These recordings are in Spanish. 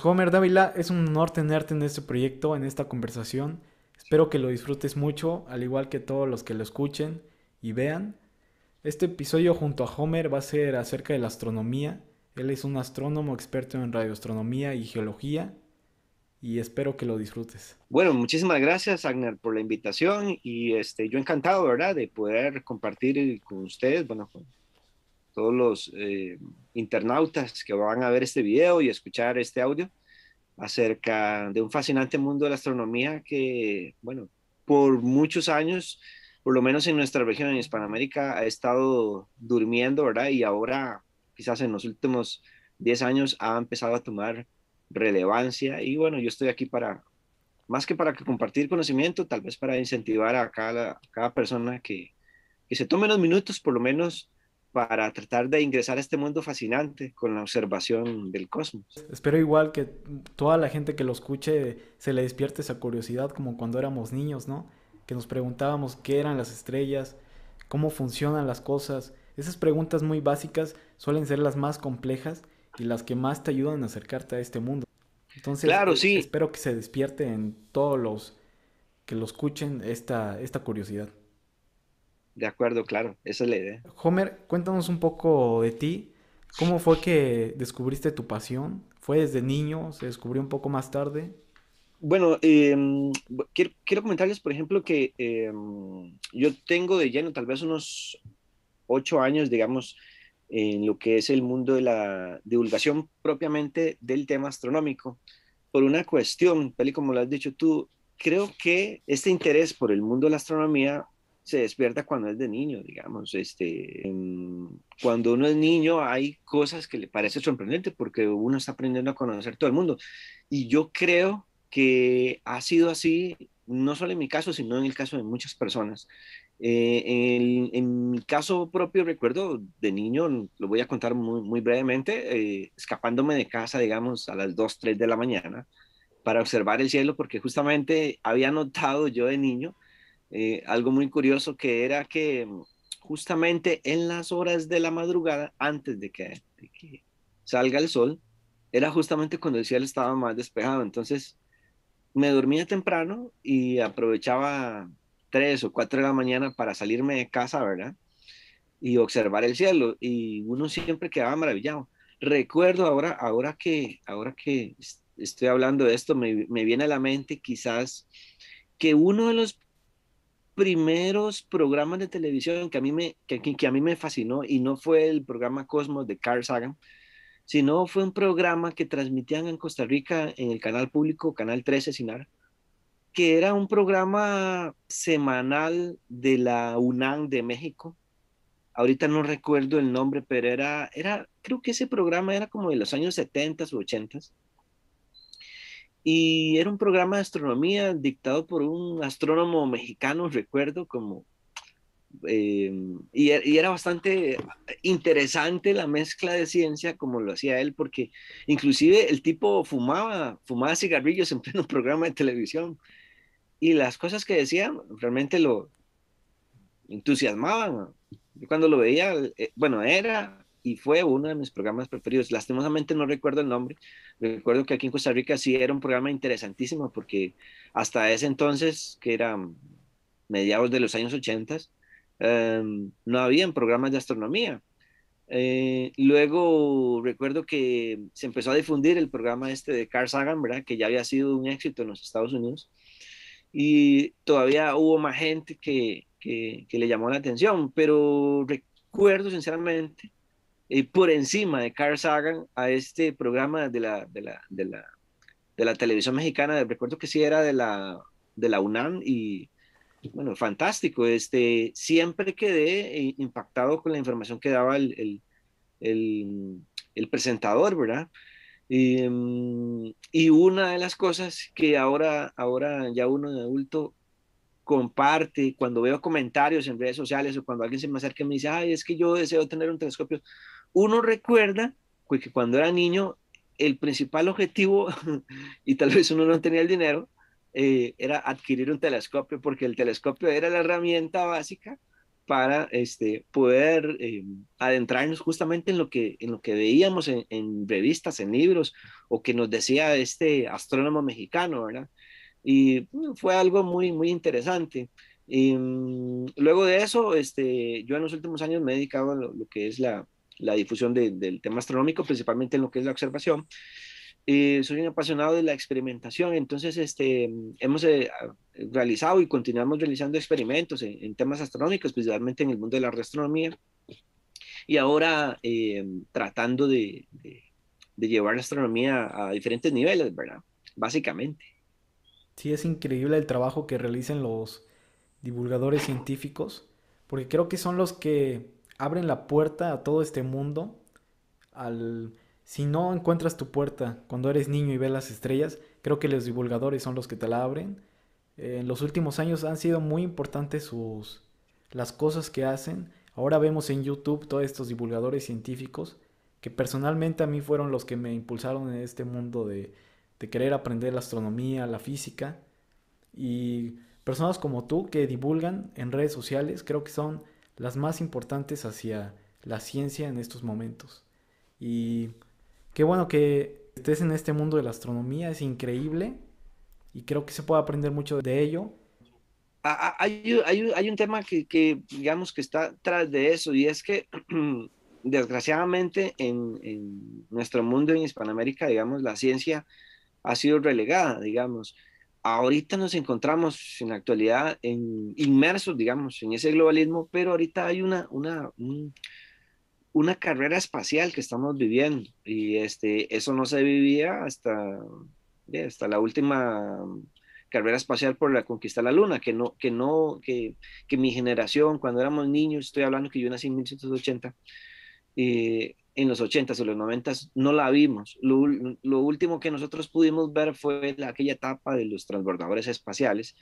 Homer Dávila, es un honor tenerte en este proyecto, en esta conversación. Espero que lo disfrutes mucho, al igual que todos los que lo escuchen y vean. Este episodio junto a Homer va a ser acerca de la astronomía. Él es un astrónomo experto en radioastronomía y geología y espero que lo disfrutes. Bueno, muchísimas gracias, Agner, por la invitación y yo encantado, ¿verdad?, de poder compartir con ustedes, bueno, con todos los internautas que van a ver este video y escuchar este audio acerca de un fascinante mundo de la astronomía que, bueno, por muchos años, por lo menos en nuestra región, en Hispanoamérica, ha estado durmiendo, ¿verdad? Y ahora, quizás en los últimos 10 años, ha empezado a tomar relevancia y bueno, yo estoy aquí para más que para que compartir conocimiento, tal vez para incentivar a cada persona que se tome unos minutos por lo menos para tratar de ingresar a este mundo fascinante con la observación del cosmos. Espero igual que toda la gente que lo escuche se le despierte esa curiosidad como cuando éramos niños, ¿no? Que nos preguntábamos qué eran las estrellas, cómo funcionan las cosas. Esas preguntas muy básicas suelen ser las más complejas y las que más te ayudan a acercarte a este mundo. Entonces, Claro, sí, espero que se despierte en todos los que lo escuchen esta curiosidad. de acuerdo, claro, esa es la idea. Homer, cuéntanos un poco de ti. ¿Cómo fue que descubriste tu pasión? ¿Fue desde niño? ¿Se descubrió un poco más tarde? Bueno, quiero comentarles, por ejemplo, que yo tengo de lleno tal vez unos 8 años, digamos, en lo que es el mundo de la divulgación propiamente del tema astronómico, por una cuestión, tal y como lo has dicho tú, creo que este interés por el mundo de la astronomía se despierta cuando es de niño, digamos, cuando uno es niño hay cosas que le parece sorprendente porque uno está aprendiendo a conocer todo el mundo. Y yo creo que ha sido así, no solo en mi caso, sino en el caso de muchas personas. En mi caso propio, recuerdo de niño, lo voy a contar muy brevemente, escapándome de casa, digamos, a las 2 3 de la mañana para observar el cielo, porque justamente había notado yo de niño algo muy curioso que era que justamente en las horas de la madrugada, antes de que salga el sol, era justamente cuando el cielo estaba más despejado. Entonces me dormía temprano y aprovechaba 3 o 4 de la mañana para salirme de casa, ¿verdad? Y observar el cielo. Y uno siempre quedaba maravillado. Recuerdo ahora que estoy hablando de esto, me viene a la mente quizás que uno de los primeros programas de televisión que a mí me fascinó y no fue el programa Cosmos de Carl Sagan, sino fue un programa que transmitían en Costa Rica en el canal público, Canal 13 Sinar, que era un programa semanal de la UNAM de México. Ahorita no recuerdo el nombre, pero creo que ese programa era como de los años 70 o 80 y era un programa de astronomía dictado por un astrónomo mexicano, recuerdo, eh, y era bastante interesante la mezcla de ciencia como lo hacía él, porque inclusive el tipo fumaba cigarrillos en pleno programa de televisión y las cosas que decían realmente lo entusiasmaban. Yo cuando lo veía, bueno, era y fue uno de mis programas preferidos. Lastimosamente no recuerdo el nombre. Recuerdo que aquí en Costa Rica sí era un programa interesantísimo porque hasta ese entonces, que era mediados de los años 80, no habían programas de astronomía. Luego recuerdo que se empezó a difundir el programa este de Carl Sagan, ¿verdad? Que ya había sido un éxito en los Estados Unidos y todavía hubo más gente que le llamó la atención, pero recuerdo sinceramente por encima de Carl Sagan a este programa de la televisión mexicana, recuerdo que sí era de la UNAM y bueno, fantástico, siempre quedé impactado con la información que daba el, el presentador, ¿verdad? Y una de las cosas que ahora ya uno de adulto comparte, cuando veo comentarios en redes sociales o cuando alguien se me acerca y me dice, ay, es que yo deseo tener un telescopio, uno recuerda que cuando era niño el principal objetivo, y tal vez uno no tenía el dinero, era adquirir un telescopio, porque el telescopio era la herramienta básica para poder adentrarnos justamente en lo que veíamos en revistas, en libros, o que nos decía este astrónomo mexicano, ¿verdad? Y fue algo muy, muy interesante. Y, luego de eso, yo en los últimos años me he dedicado a lo que es la difusión del tema astronómico, principalmente en lo que es la observación. Soy un apasionado de la experimentación, entonces hemos realizado y continuamos realizando experimentos en temas astronómicos, principalmente en el mundo de la astronomía, y ahora tratando de llevar la astronomía a diferentes niveles, ¿verdad? Básicamente. Sí, es increíble el trabajo que realizan los divulgadores científicos, porque creo que son los que abren la puerta a todo este mundo. Al Si no encuentras tu puerta cuando eres niño y ves las estrellas, creo que los divulgadores son los que te la abren. En los últimos años han sido muy importantes las cosas que hacen. Ahora vemos en YouTube todos estos divulgadores científicos que personalmente a mí fueron los que me impulsaron en este mundo de querer aprender la astronomía, la física. Y personas como tú que divulgan en redes sociales creo que son las más importantes hacia la ciencia en estos momentos. Y qué bueno que estés en este mundo de la astronomía, es increíble y creo que se puede aprender mucho de ello. Hay un tema digamos, que está tras de eso, y es que desgraciadamente en nuestro mundo, en Hispanoamérica, digamos, la ciencia ha sido relegada, digamos. Ahorita nos encontramos en la actualidad inmersos, digamos, en ese globalismo, pero ahorita hay una carrera espacial que estamos viviendo, y eso no se vivía hasta la última carrera espacial por la conquista de la Luna, que mi generación, cuando éramos niños, estoy hablando que yo nací en 1980, en los 80s o los 90s no la vimos. Lo último que nosotros pudimos ver fue aquella etapa de los transbordadores espaciales.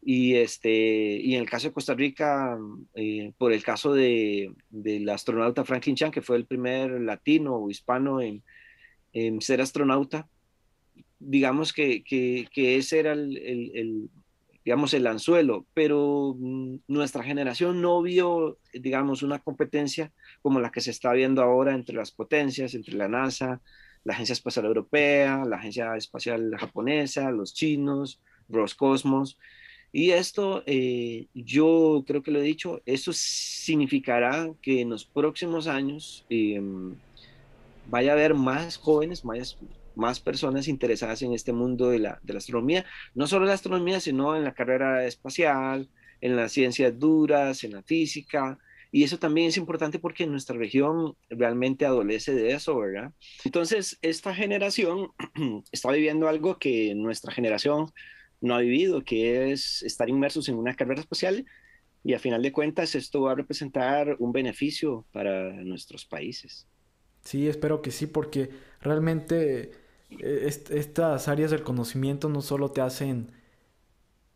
Y en el caso de Costa Rica, por el caso del astronauta Franklin Chan, que fue el primer latino o hispano en ser astronauta, digamos que ese era digamos, el anzuelo, pero nuestra generación no vio, digamos, una competencia como la que se está viendo ahora entre las potencias, entre la NASA, la Agencia Espacial Europea, la Agencia Espacial Japonesa, los chinos, Roscosmos. Y esto, yo creo que lo he dicho, eso significará que en los próximos años vaya a haber más jóvenes, más personas interesadas en este mundo de la astronomía, no solo la astronomía, sino en la carrera espacial, en las ciencias duras, en la física. Y eso también es importante porque nuestra región realmente adolece de eso, ¿verdad? Entonces, esta generación está viviendo algo que nuestra generación no ha vivido, que es estar inmersos en una carrera espacial, y a final de cuentas esto va a representar un beneficio para nuestros países. Sí, espero que sí, porque realmente estas áreas del conocimiento no solo te hacen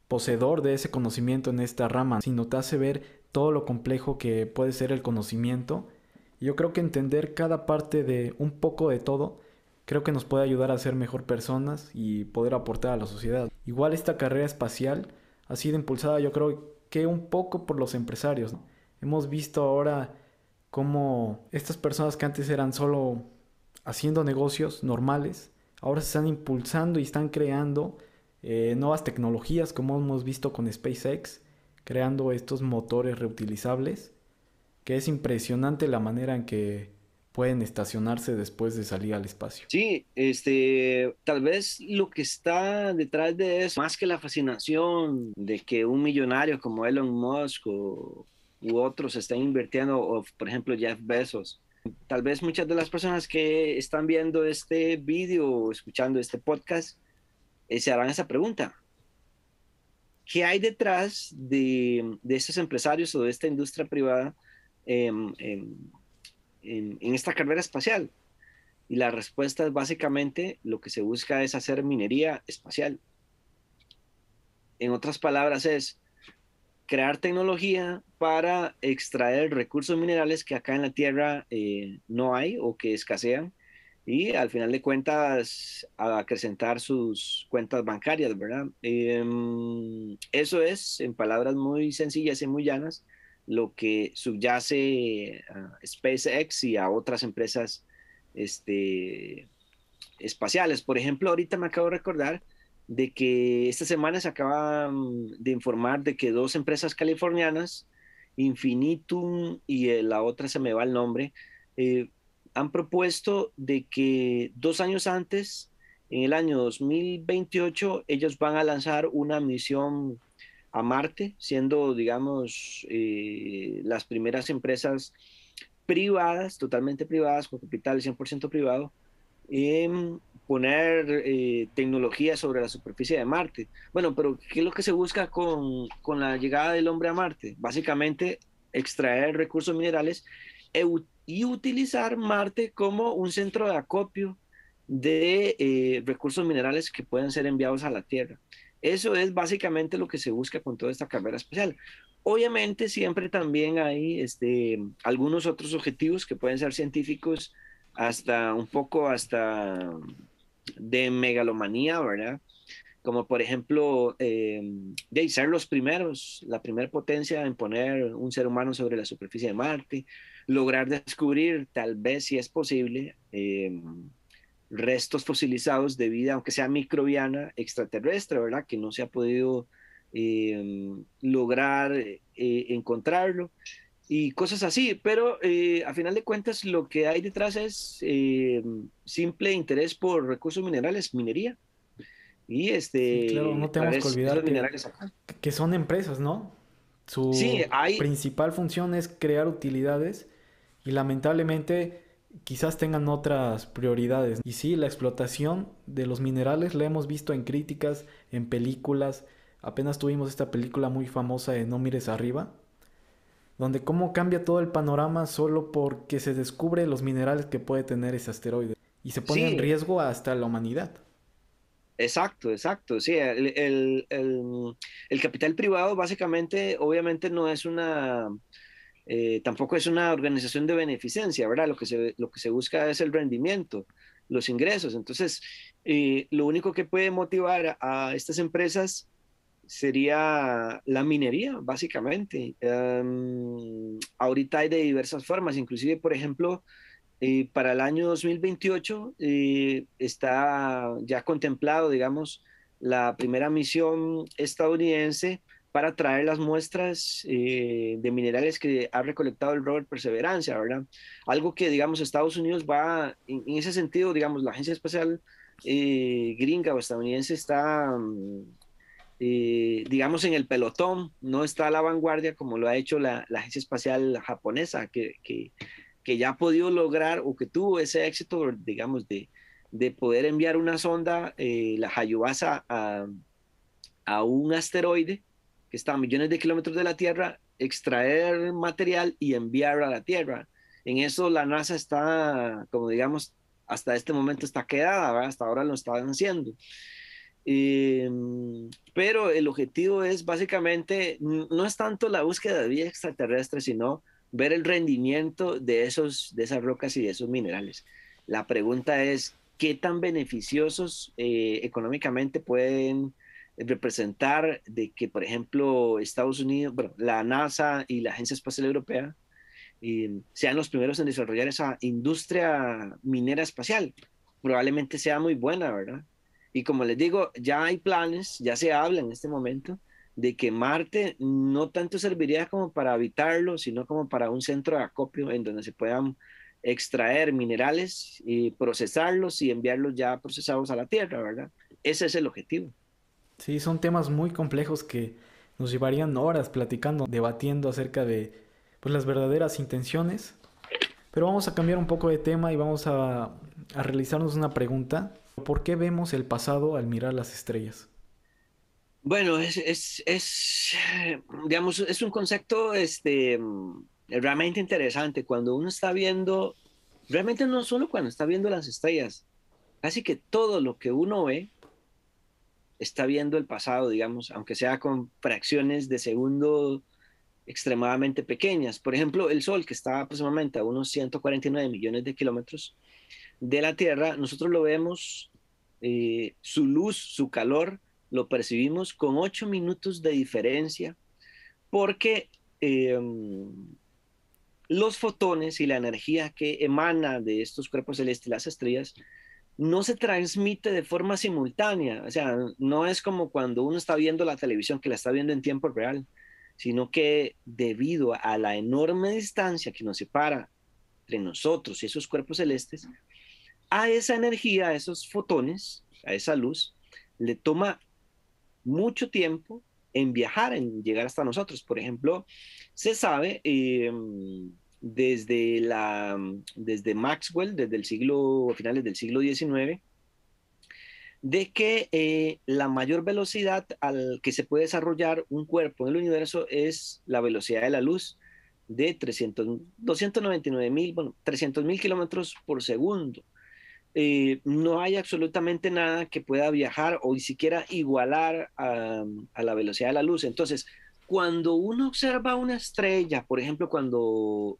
poseedor de ese conocimiento en esta rama, sino te hace ver todo lo complejo que puede ser el conocimiento. Y yo creo que entender cada parte de un poco de todo, creo que nos puede ayudar a ser mejor personas y poder aportar a la sociedad. Igual esta carrera espacial ha sido impulsada, yo creo que un poco por los empresarios, ¿no? Hemos visto ahora cómo estas personas que antes eran solo haciendo negocios normales, ahora se están impulsando y están creando nuevas tecnologías, como hemos visto con SpaceX, creando estos motores reutilizables, que es impresionante la manera en que pueden estacionarse después de salir al espacio. Sí, tal vez lo que está detrás de eso, más que la fascinación de que un millonario como Elon Musk u otros estén invirtiendo, o por ejemplo Jeff Bezos, tal vez muchas de las personas que están viendo este video o escuchando este podcast se harán esa pregunta: ¿qué hay detrás de estos empresarios o de esta industria privada em, em, en esta carrera espacial? Y la respuesta es básicamente lo que se busca es hacer minería espacial. En otras palabras, es crear tecnología para extraer recursos minerales que acá en la Tierra no hay o que escasean, y al final de cuentas a acrecentar sus cuentas bancarias, ¿verdad? Eso es, en palabras muy sencillas y muy llanas, lo que subyace a SpaceX y a otras empresas este, espaciales. Por ejemplo, ahorita me acabo de recordar de que esta semana se acaba de informar de que dos empresas californianas, Infinitum y la otra se me va el nombre, eh, han propuesto de que 2 años antes, en el año 2028, ellos van a lanzar una misión a Marte, siendo, digamos, las primeras empresas privadas, totalmente privadas, con capital 100% privado, en poner tecnología sobre la superficie de Marte. Bueno, pero ¿qué es lo que se busca con la llegada del hombre a Marte? Básicamente extraer recursos minerales y utilizar Marte como un centro de acopio de recursos minerales que pueden ser enviados a la Tierra. Eso es básicamente lo que se busca con toda esta carrera espacial. Obviamente siempre también hay algunos otros objetivos que pueden ser científicos, hasta un poco hasta de megalomanía, ¿verdad? Como por ejemplo, de ser los primeros, la primera potencia en poner un ser humano sobre la superficie de Marte, lograr descubrir, tal vez si es posible, restos fosilizados de vida, aunque sea microbiana, extraterrestre, ¿verdad? Que no se ha podido lograr encontrarlo y cosas así, pero a final de cuentas lo que hay detrás es simple interés por recursos minerales, minería, y Sí, claro, no tenemos traer que olvidar esos minerales acá. que son empresas, ¿no? Sí, Su hay, principal función es crear utilidades y lamentablemente quizás tengan otras prioridades. Y sí, la explotación de los minerales la hemos visto en críticas, en películas. Apenas tuvimos esta película muy famosa de No mires arriba, donde cómo cambia todo el panorama solo porque se descubre los minerales que puede tener ese asteroide y se pone en sí, riesgo hasta la humanidad. exacto, exacto, sí, el capital privado básicamente, obviamente no es tampoco es una organización de beneficencia, ¿verdad? Lo que se busca es el rendimiento, los ingresos. Entonces, lo único que puede motivar a estas empresas sería la minería, básicamente. Ahorita hay de diversas formas, inclusive, por ejemplo, para el año 2028 está ya contemplado, digamos, la primera misión estadounidense para traer las muestras de minerales que ha recolectado el rover Perseverancia, ¿verdad? Algo que, digamos, Estados Unidos va, en ese sentido, digamos, la Agencia Espacial gringa o estadounidense está, digamos, en el pelotón, no está a la vanguardia como lo ha hecho la Agencia Espacial japonesa, que ya ha podido lograr o que tuvo ese éxito, digamos, de poder enviar una sonda, la Hayubasa, a un asteroide que está a millones de kilómetros de la Tierra, extraer material y enviarlo a la Tierra. En eso la NASA está, como digamos, hasta este momento está quedada, ¿verdad? Hasta ahora lo estaban haciendo. Eh, pero el objetivo es básicamente, no es tanto la búsqueda de vida extraterrestre, sino ver el rendimiento de esas rocas y de esos minerales. La pregunta es, ¿qué tan beneficiosos económicamente pueden representar de que, por ejemplo, Estados Unidos, bueno, la NASA y la Agencia Espacial Europea sean los primeros en desarrollar esa industria minera espacial? Probablemente sea muy buena, ¿verdad? Y como les digo, ya hay planes, ya se habla en este momento de que Marte no tanto serviría como para habitarlo, sino como para un centro de acopio en donde se puedan extraer minerales y procesarlos y enviarlos ya procesados a la Tierra, ¿verdad? Ese es el objetivo. Sí, son temas muy complejos que nos llevarían horas platicando, debatiendo acerca de pues, las verdaderas intenciones. Pero vamos a cambiar un poco de tema y vamos a realizarnos una pregunta. ¿Por qué vemos el pasado al mirar las estrellas? Bueno, digamos, es un concepto realmente interesante. Cuando uno está viendo, realmente no solo cuando está viendo las estrellas, casi que todo lo que uno ve está viendo el pasado, digamos, aunque sea con fracciones de segundo extremadamente pequeñas. Por ejemplo, el Sol, que está aproximadamente a unos 149 millones de kilómetros de la Tierra, nosotros lo vemos, su luz, su calor, lo percibimos con 8 minutos de diferencia, porque los fotones y la energía que emana de estos cuerpos celestes, las estrellas, no se transmite de forma simultánea. O sea, no es como cuando uno está viendo la televisión que la está viendo en tiempo real, sino que debido a la enorme distancia que nos separa entre nosotros y esos cuerpos celestes, a esa energía, a esos fotones, a esa luz, le toma mucho tiempo en viajar, en llegar hasta nosotros. Por ejemplo, se sabe desde Maxwell, desde el siglo, finales del siglo XIX, de que la mayor velocidad al que se puede desarrollar un cuerpo en el universo es la velocidad de la luz de 299.000, bueno, 300.000 kilómetros por segundo. No hay absolutamente nada que pueda viajar o ni siquiera igualar a la velocidad de la luz. Entonces, cuando uno observa una estrella, por ejemplo, cuando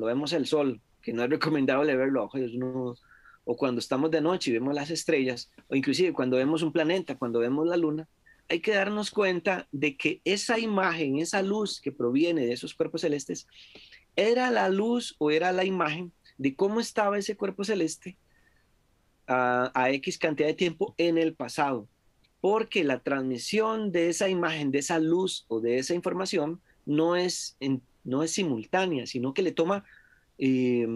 vemos el sol, que no es recomendable verlo a ojos desnudos, o cuando estamos de noche y vemos las estrellas, o inclusive cuando vemos un planeta, cuando vemos la luna, hay que darnos cuenta de que esa imagen, esa luz que proviene de esos cuerpos celestes, era la luz o era la imagen de cómo estaba ese cuerpo celeste a X cantidad de tiempo en el pasado, porque la transmisión de esa imagen, de esa luz o de esa información no es simultánea, sino que le toma eh,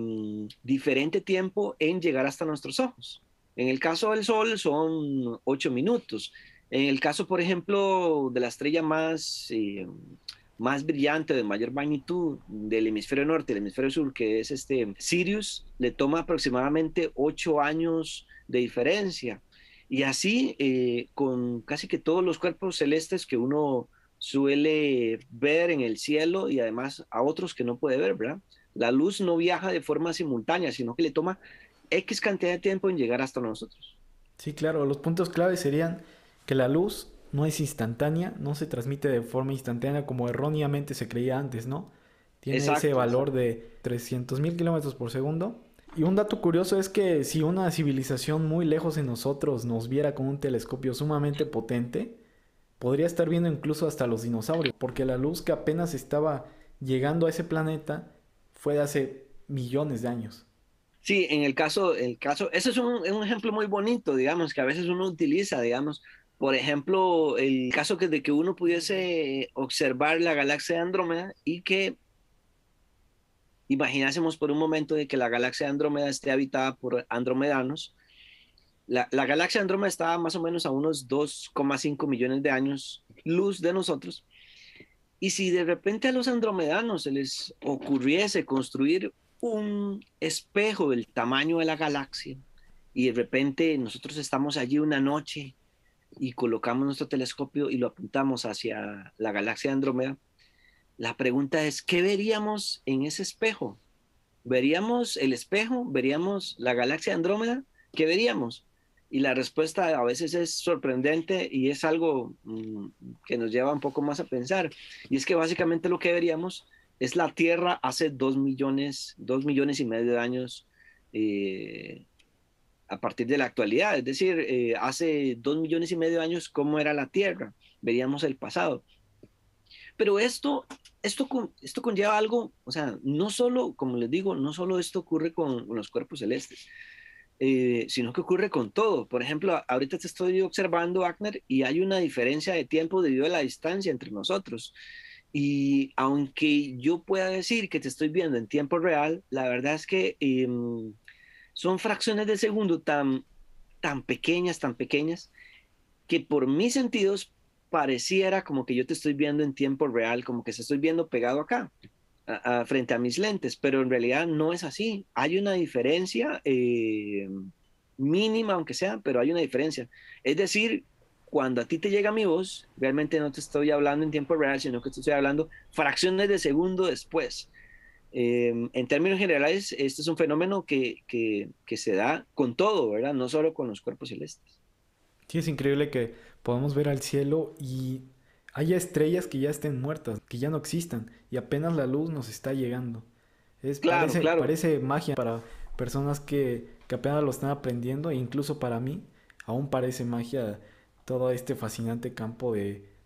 diferente tiempo en llegar hasta nuestros ojos. En el caso del Sol son 8 minutos. En el caso, por ejemplo, de la estrella más brillante, de mayor magnitud del hemisferio norte y del hemisferio sur, que es Sirius, le toma aproximadamente 8 años de diferencia. Y así con casi que todos los cuerpos celestes que uno suele ver en el cielo y además a otros que no puede ver, ¿verdad? La luz no viaja de forma simultánea, sino que le toma X cantidad de tiempo en llegar hasta nosotros. Sí, claro, los puntos claves serían que la luz no es instantánea, no se transmite de forma instantánea como erróneamente se creía antes, ¿no? Tiene ese Exacto, valor exacto. de 300.000 kilómetros por segundo. Y un dato curioso es que si una civilización muy lejos de nosotros nos viera con un telescopio sumamente potente, podría estar viendo incluso hasta los dinosaurios, porque la luz que apenas estaba llegando a ese planeta fue de hace millones de años. Sí, en el caso, ese es un ejemplo muy bonito, digamos, que a veces uno utiliza, digamos, por ejemplo, el caso de que uno pudiese observar la galaxia de Andrómeda y que imaginásemos por un momento de que la galaxia de Andrómeda esté habitada por andromedanos. La galaxia de Andrómeda está más o menos a unos 2,5 millones de años luz de nosotros. Y si de repente a los andromedanos se les ocurriese construir un espejo del tamaño de la galaxia y de repente nosotros estamos allí una noche y colocamos nuestro telescopio y lo apuntamos hacia la galaxia de Andrómeda, la pregunta es, ¿qué veríamos en ese espejo? ¿Veríamos el espejo? ¿Veríamos la galaxia de Andrómeda? ¿Qué veríamos? Y la respuesta a veces es sorprendente y es algo que nos lleva un poco más a pensar. Y es que básicamente lo que veríamos es la Tierra hace 2 millones y medio de años eh, a partir de la actualidad. Es decir, hace 2 millones y medio de años, ¿cómo era la Tierra? Veríamos el pasado. Pero esto conlleva algo, o sea, no solo, como les digo, no solo esto ocurre con los cuerpos celestes, sino que ocurre con todo. Por ejemplo, ahorita te estoy observando, Agner, y hay una diferencia de tiempo debido a la distancia entre nosotros. Y aunque yo pueda decir que te estoy viendo en tiempo real, la verdad es que son fracciones de segundo tan pequeñas, que por mis sentidos pareciera como que yo te estoy viendo en tiempo real, como que se estoy viendo pegado acá, frente a mis lentes, pero en realidad no es así. Hay una diferencia mínima, aunque sea, pero hay una diferencia. Es decir, cuando a ti te llega mi voz, realmente no te estoy hablando en tiempo real, sino que te estoy hablando fracciones de segundo después. En términos generales, este es un fenómeno que se da con todo, ¿verdad? No solo con los cuerpos celestes. Sí, es increíble que podamos ver al cielo y haya estrellas que ya estén muertas, que ya no existan, y apenas la luz nos está llegando. Claro, claro. Parece magia para personas que apenas lo están aprendiendo, e incluso para mí, aún parece magia todo este fascinante campo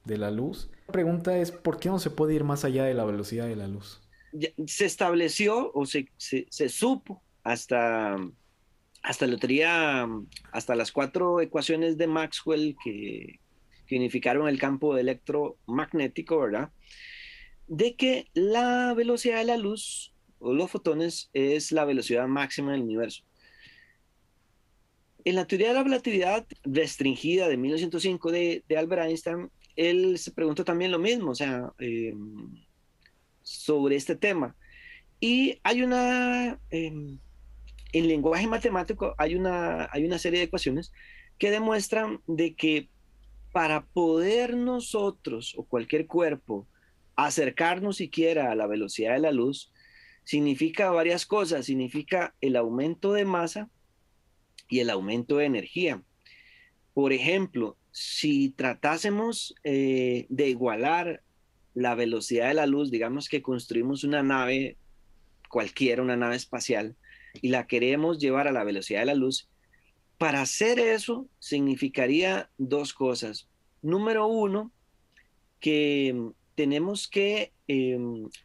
de la luz. La pregunta es, ¿por qué no se puede ir más allá de la velocidad de la luz? Se estableció o se supo hasta la teoría, hasta las cuatro ecuaciones de Maxwell que unificaron el campo electromagnético, ¿verdad? De que la velocidad de la luz o los fotones es la velocidad máxima del universo. En la teoría de la relatividad restringida de 1905 de Albert Einstein, él se preguntó también lo mismo, o sea, sobre este tema. Y hay en lenguaje matemático hay una serie de ecuaciones que demuestran de que para poder nosotros o cualquier cuerpo acercarnos siquiera a la velocidad de la luz, significa varias cosas. Significa el aumento de masa y el aumento de energía. Por ejemplo, si tratásemos de igualar la velocidad de la luz, digamos que construimos una nave cualquiera, una nave espacial, y la queremos llevar a la velocidad de la luz, para hacer eso significaría dos cosas. Número uno, que tenemos que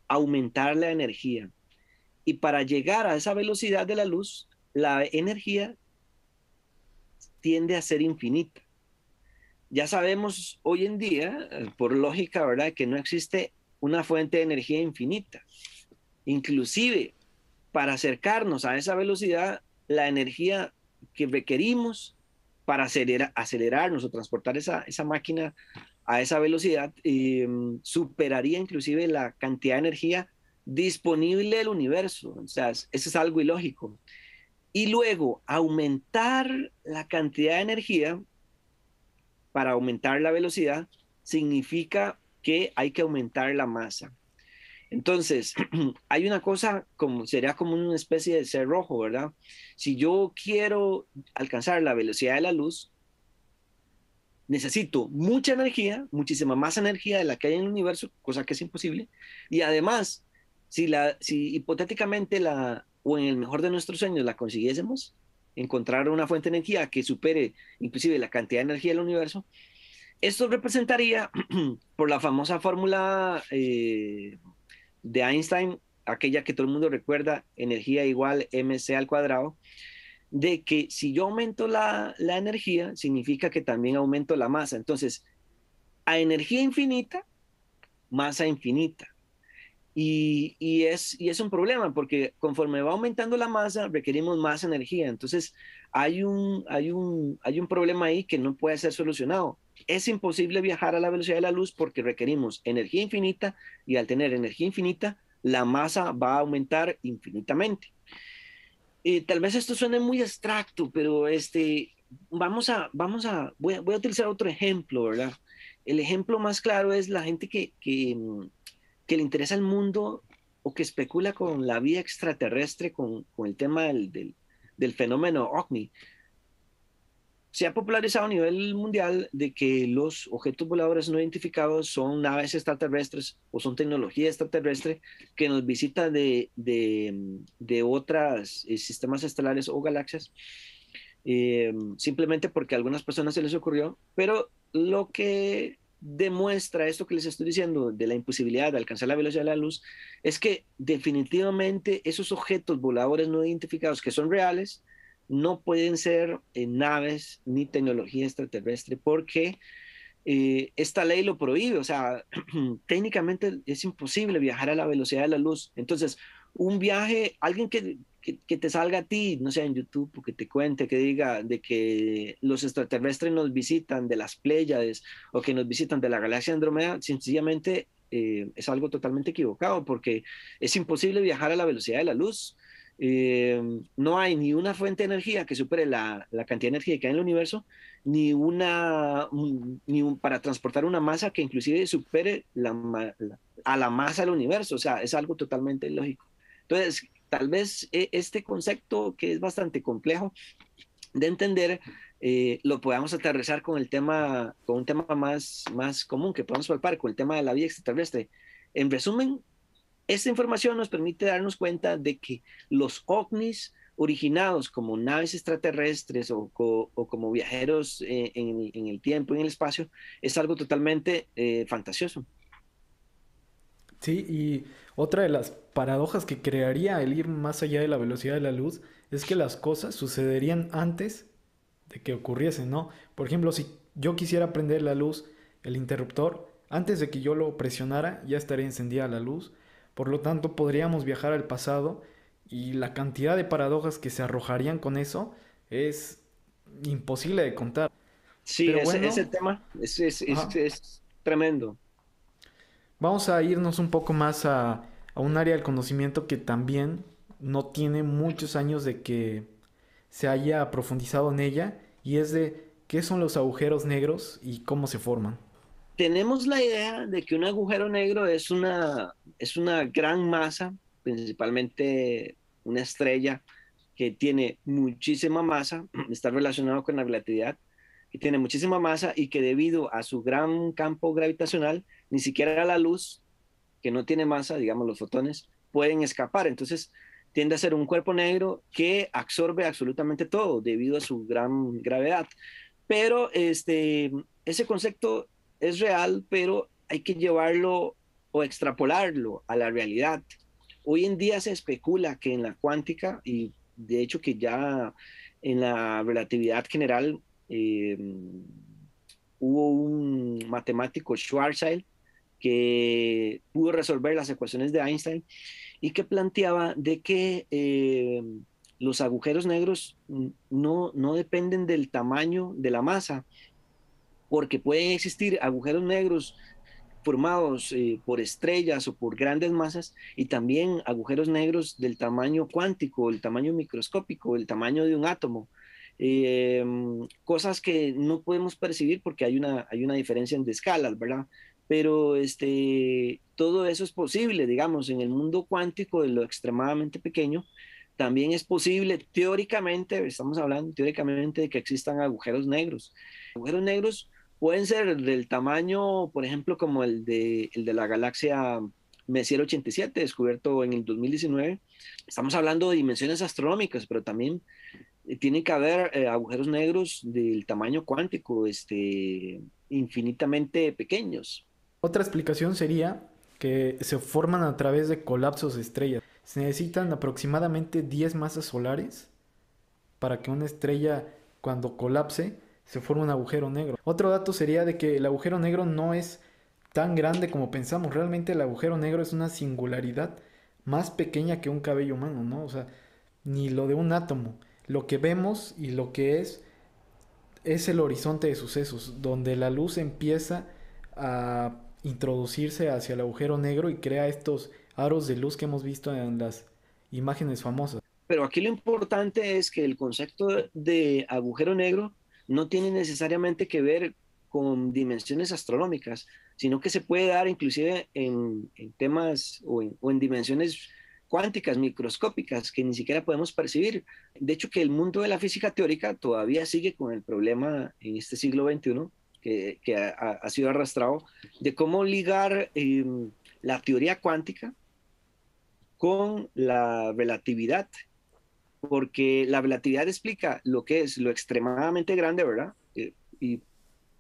aumentar la energía. Y para llegar a esa velocidad de la luz, la energía tiende a ser infinita. Ya sabemos hoy en día, por lógica, ¿verdad?, que no existe una fuente de energía infinita. Inclusive, para acercarnos a esa velocidad, la energía que requerimos para acelerarnos o transportar esa máquina a esa velocidad superaría inclusive la cantidad de energía disponible del universo. O sea, eso es algo ilógico. Y luego, aumentar la cantidad de energía para aumentar la velocidad significa que hay que aumentar la masa. Entonces, hay una cosa como sería como una especie de cerrojo, ¿verdad? Si yo quiero alcanzar la velocidad de la luz, necesito mucha energía, muchísima más energía de la que hay en el universo, cosa que es imposible. Y además, si hipotéticamente o en el mejor de nuestros sueños la consiguiésemos, encontrar una fuente de energía que supere inclusive la cantidad de energía del universo, esto representaría, por la famosa fórmula de Einstein, aquella que todo el mundo recuerda, energía igual mc al cuadrado, de que si yo aumento la energía, significa que también aumento la masa. Entonces, a energía infinita, masa infinita. Y es un problema porque conforme va aumentando la masa, requerimos más energía. Entonces, hay un problema ahí que no puede ser solucionado. Es imposible viajar a la velocidad de la luz porque requerimos energía infinita y al tener energía infinita, la masa va a aumentar infinitamente. Tal vez esto suene muy abstracto, pero voy a utilizar otro ejemplo, ¿verdad? El ejemplo más claro es la gente que le interesa el mundo o que especula con la vida extraterrestre, con el tema del fenómeno OVNI. Se ha popularizado a nivel mundial de que los objetos voladores no identificados son naves extraterrestres o son tecnología extraterrestre que nos visita de otros sistemas estelares o galaxias, simplemente porque a algunas personas se les ocurrió, pero lo que demuestra esto que les estoy diciendo de la imposibilidad de alcanzar la velocidad de la luz es que definitivamente esos objetos voladores no identificados que son reales no pueden ser naves ni tecnología extraterrestre porque esta ley lo prohíbe, o sea, técnicamente es imposible viajar a la velocidad de la luz. Entonces, un viaje, alguien que te salga a ti, no sé, en YouTube, o que te cuente, que diga de que los extraterrestres nos visitan de las Pléyades o que nos visitan de la galaxia Andrómeda, sencillamente es algo totalmente equivocado porque es imposible viajar a la velocidad de la luz. No hay ni una fuente de energía que supere la cantidad de energía que hay en el universo, para transportar una masa que inclusive supere a la masa del universo. O sea, es algo totalmente lógico. Entonces, tal vez este concepto que es bastante complejo de entender, lo podamos aterrizar con un tema más común que podamos palpar, con el tema de la vida extraterrestre. En resumen, esta información nos permite darnos cuenta de que los ovnis originados como naves extraterrestres o como viajeros en el tiempo, en el espacio, es algo totalmente fantasioso. Sí, y otra de las paradojas que crearía el ir más allá de la velocidad de la luz es que las cosas sucederían antes de que ocurriesen, ¿no? Por ejemplo, si yo quisiera prender la luz, el interruptor, antes de que yo lo presionara, ya estaría encendida la luz. Por lo tanto, podríamos viajar al pasado y la cantidad de paradojas que se arrojarían con eso es imposible de contar. Sí, Pero ese bueno, tema ajá, es tremendo. vamos a irnos un poco más a un área del conocimiento que también no tiene muchos años de que se haya profundizado en ella, y es de qué son los agujeros negros y cómo se forman. Tenemos la idea de que un agujero negro es una gran masa, principalmente una estrella que tiene muchísima masa, está relacionado con la relatividad, que tiene muchísima masa y que debido a su gran campo gravitacional, ni siquiera la luz, que no tiene masa, digamos los fotones, pueden escapar. Entonces tiende a ser un cuerpo negro que absorbe absolutamente todo debido a su gran gravedad. Pero ese concepto es real, pero hay que llevarlo o extrapolarlo a la realidad. Hoy en día se especula que en la cuántica, y de hecho que ya en la relatividad general, eh, hubo un matemático, Schwarzschild, que pudo resolver las ecuaciones de Einstein y que planteaba de que los agujeros negros no dependen del tamaño de la masa, porque pueden existir agujeros negros formados por estrellas o por grandes masas y también agujeros negros del tamaño cuántico, el tamaño microscópico, el tamaño de un átomo. Eh, Cosas que no podemos percibir porque hay una diferencia en escalas, ¿verdad? Pero todo eso es posible, digamos, en el mundo cuántico de lo extremadamente pequeño. También es posible, teóricamente, estamos hablando teóricamente de que existan agujeros negros. Agujeros negros pueden ser del tamaño, por ejemplo, como el de la galaxia Messier 87, descubierto en el 2019. Estamos hablando de dimensiones astronómicas, pero también tiene que haber agujeros negros del tamaño cuántico, infinitamente pequeños. Otra explicación sería que se forman a través de colapsos de estrellas. Se necesitan aproximadamente 10 masas solares para que una estrella, cuando colapse, se forme un agujero negro. Otro dato sería de que el agujero negro no es tan grande como pensamos. Realmente el agujero negro es una singularidad más pequeña que un cabello humano, ¿no? O sea, ni lo de un átomo. Lo que vemos y lo que es el horizonte de sucesos, donde la luz empieza a introducirse hacia el agujero negro y crea estos aros de luz que hemos visto en las imágenes famosas. Pero aquí lo importante es que el concepto de agujero negro no tiene necesariamente que ver con dimensiones astronómicas, sino que se puede dar inclusive en temas o en dimensiones cuánticas, microscópicas, que ni siquiera podemos percibir. De hecho, que el mundo de la física teórica todavía sigue con el problema en este siglo XXI, que ha sido arrastrado, de cómo ligar la teoría cuántica con la relatividad, porque la relatividad explica lo que es lo extremadamente grande, ¿verdad? Y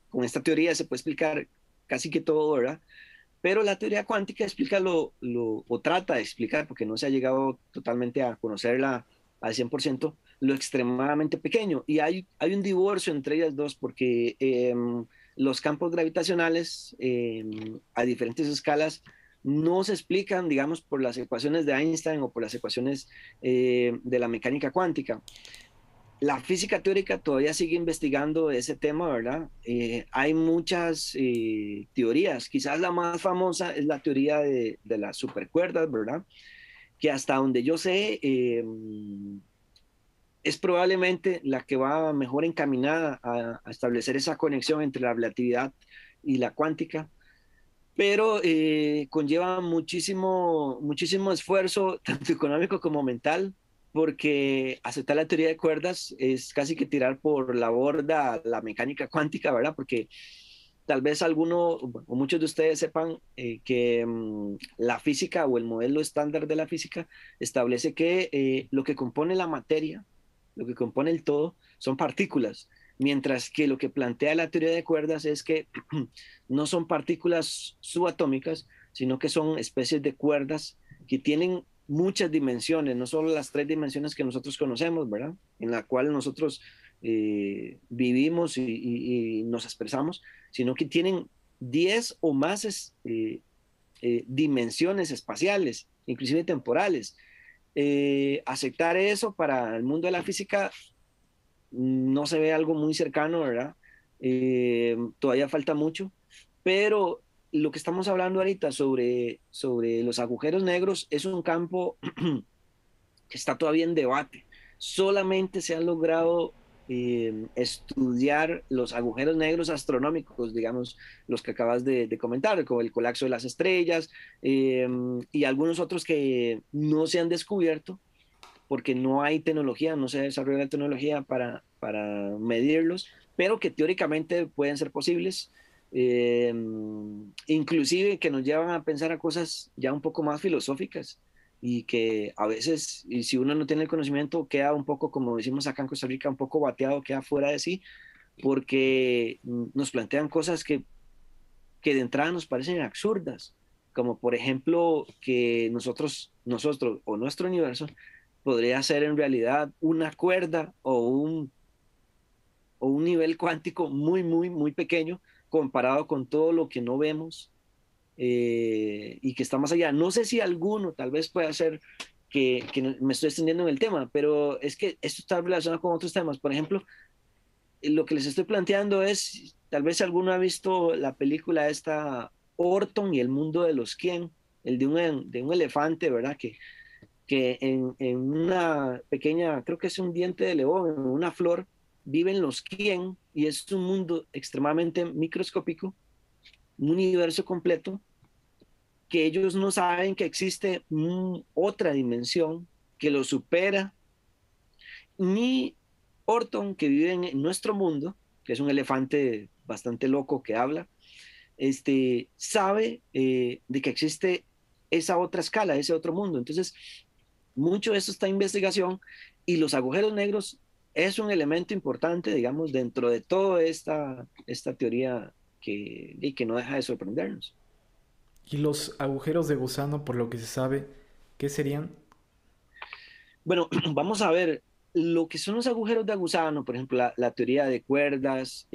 con esta teoría se puede explicar casi que todo, ¿verdad? Pero la teoría cuántica explica o trata de explicar, porque no se ha llegado totalmente a conocerla al 100%, lo extremadamente pequeño. Y hay un divorcio entre ellas dos, porque los campos gravitacionales a diferentes escalas no se explican, digamos, por las ecuaciones de Einstein o por las ecuaciones de la mecánica cuántica. La física teórica todavía sigue investigando ese tema, ¿verdad? Hay muchas teorías. Quizás la más famosa es la teoría de las supercuerdas, ¿verdad? Que hasta donde yo sé, es probablemente la que va mejor encaminada a establecer esa conexión entre la relatividad y la cuántica, pero conlleva muchísimo esfuerzo, tanto económico como mental, porque aceptar la teoría de cuerdas es casi que tirar por la borda la mecánica cuántica, ¿verdad? Porque tal vez alguno o muchos de ustedes sepan que la física o el modelo estándar de la física establece que lo que compone la materia, lo que compone el todo, son partículas, mientras que lo que plantea la teoría de cuerdas es que no son partículas subatómicas, sino que son especies de cuerdas que tienen muchas dimensiones, no solo las tres dimensiones que nosotros conocemos, ¿verdad? En la cual nosotros vivimos y nos expresamos, sino que tienen 10 o más dimensiones espaciales, inclusive temporales. Aceptar eso para el mundo de la física no se ve algo muy cercano, ¿verdad? Todavía falta mucho, pero lo que estamos hablando ahorita sobre los agujeros negros es un campo que está todavía en debate. Solamente se han logrado estudiar los agujeros negros astronómicos, digamos, los que acabas de comentar, como el colapso de las estrellas, y algunos otros que no se han descubierto porque no hay tecnología, no se desarrolla la tecnología para medirlos, pero que teóricamente pueden ser posibles, eh, inclusive que nos llevan a pensar a cosas ya un poco más filosóficas y que a veces, y si uno no tiene el conocimiento, queda un poco, como decimos acá en Costa Rica, un poco bateado, queda fuera de sí, porque nos plantean cosas que de entrada nos parecen absurdas, como por ejemplo que nosotros o nuestro universo podría ser en realidad una cuerda o un nivel cuántico muy, muy, muy pequeño comparado con todo lo que no vemos y que está más allá. No sé si alguno tal vez pueda ser que me estoy extendiendo en el tema, pero es que esto está relacionado con otros temas. Por ejemplo, lo que les estoy planteando es, tal vez alguno ha visto la película esta Orton y el mundo de los quién, el de un elefante, ¿verdad? Que en una pequeña, creo que es un diente de león, en una flor, viven los quién y es un mundo extremadamente microscópico, un universo completo, que ellos no saben que existe otra dimensión que lo supera, ni Orton, que vive en nuestro mundo, que es un elefante bastante loco que habla, sabe de que existe esa otra escala, ese otro mundo. Entonces, mucho de eso está en investigación y los agujeros negros es un elemento importante, digamos, dentro de toda esta teoría que no deja de sorprendernos. ¿Y los agujeros de gusano, por lo que se sabe, qué serían? Bueno, vamos a ver lo que son los agujeros de gusano, por ejemplo, la teoría de cuerdas,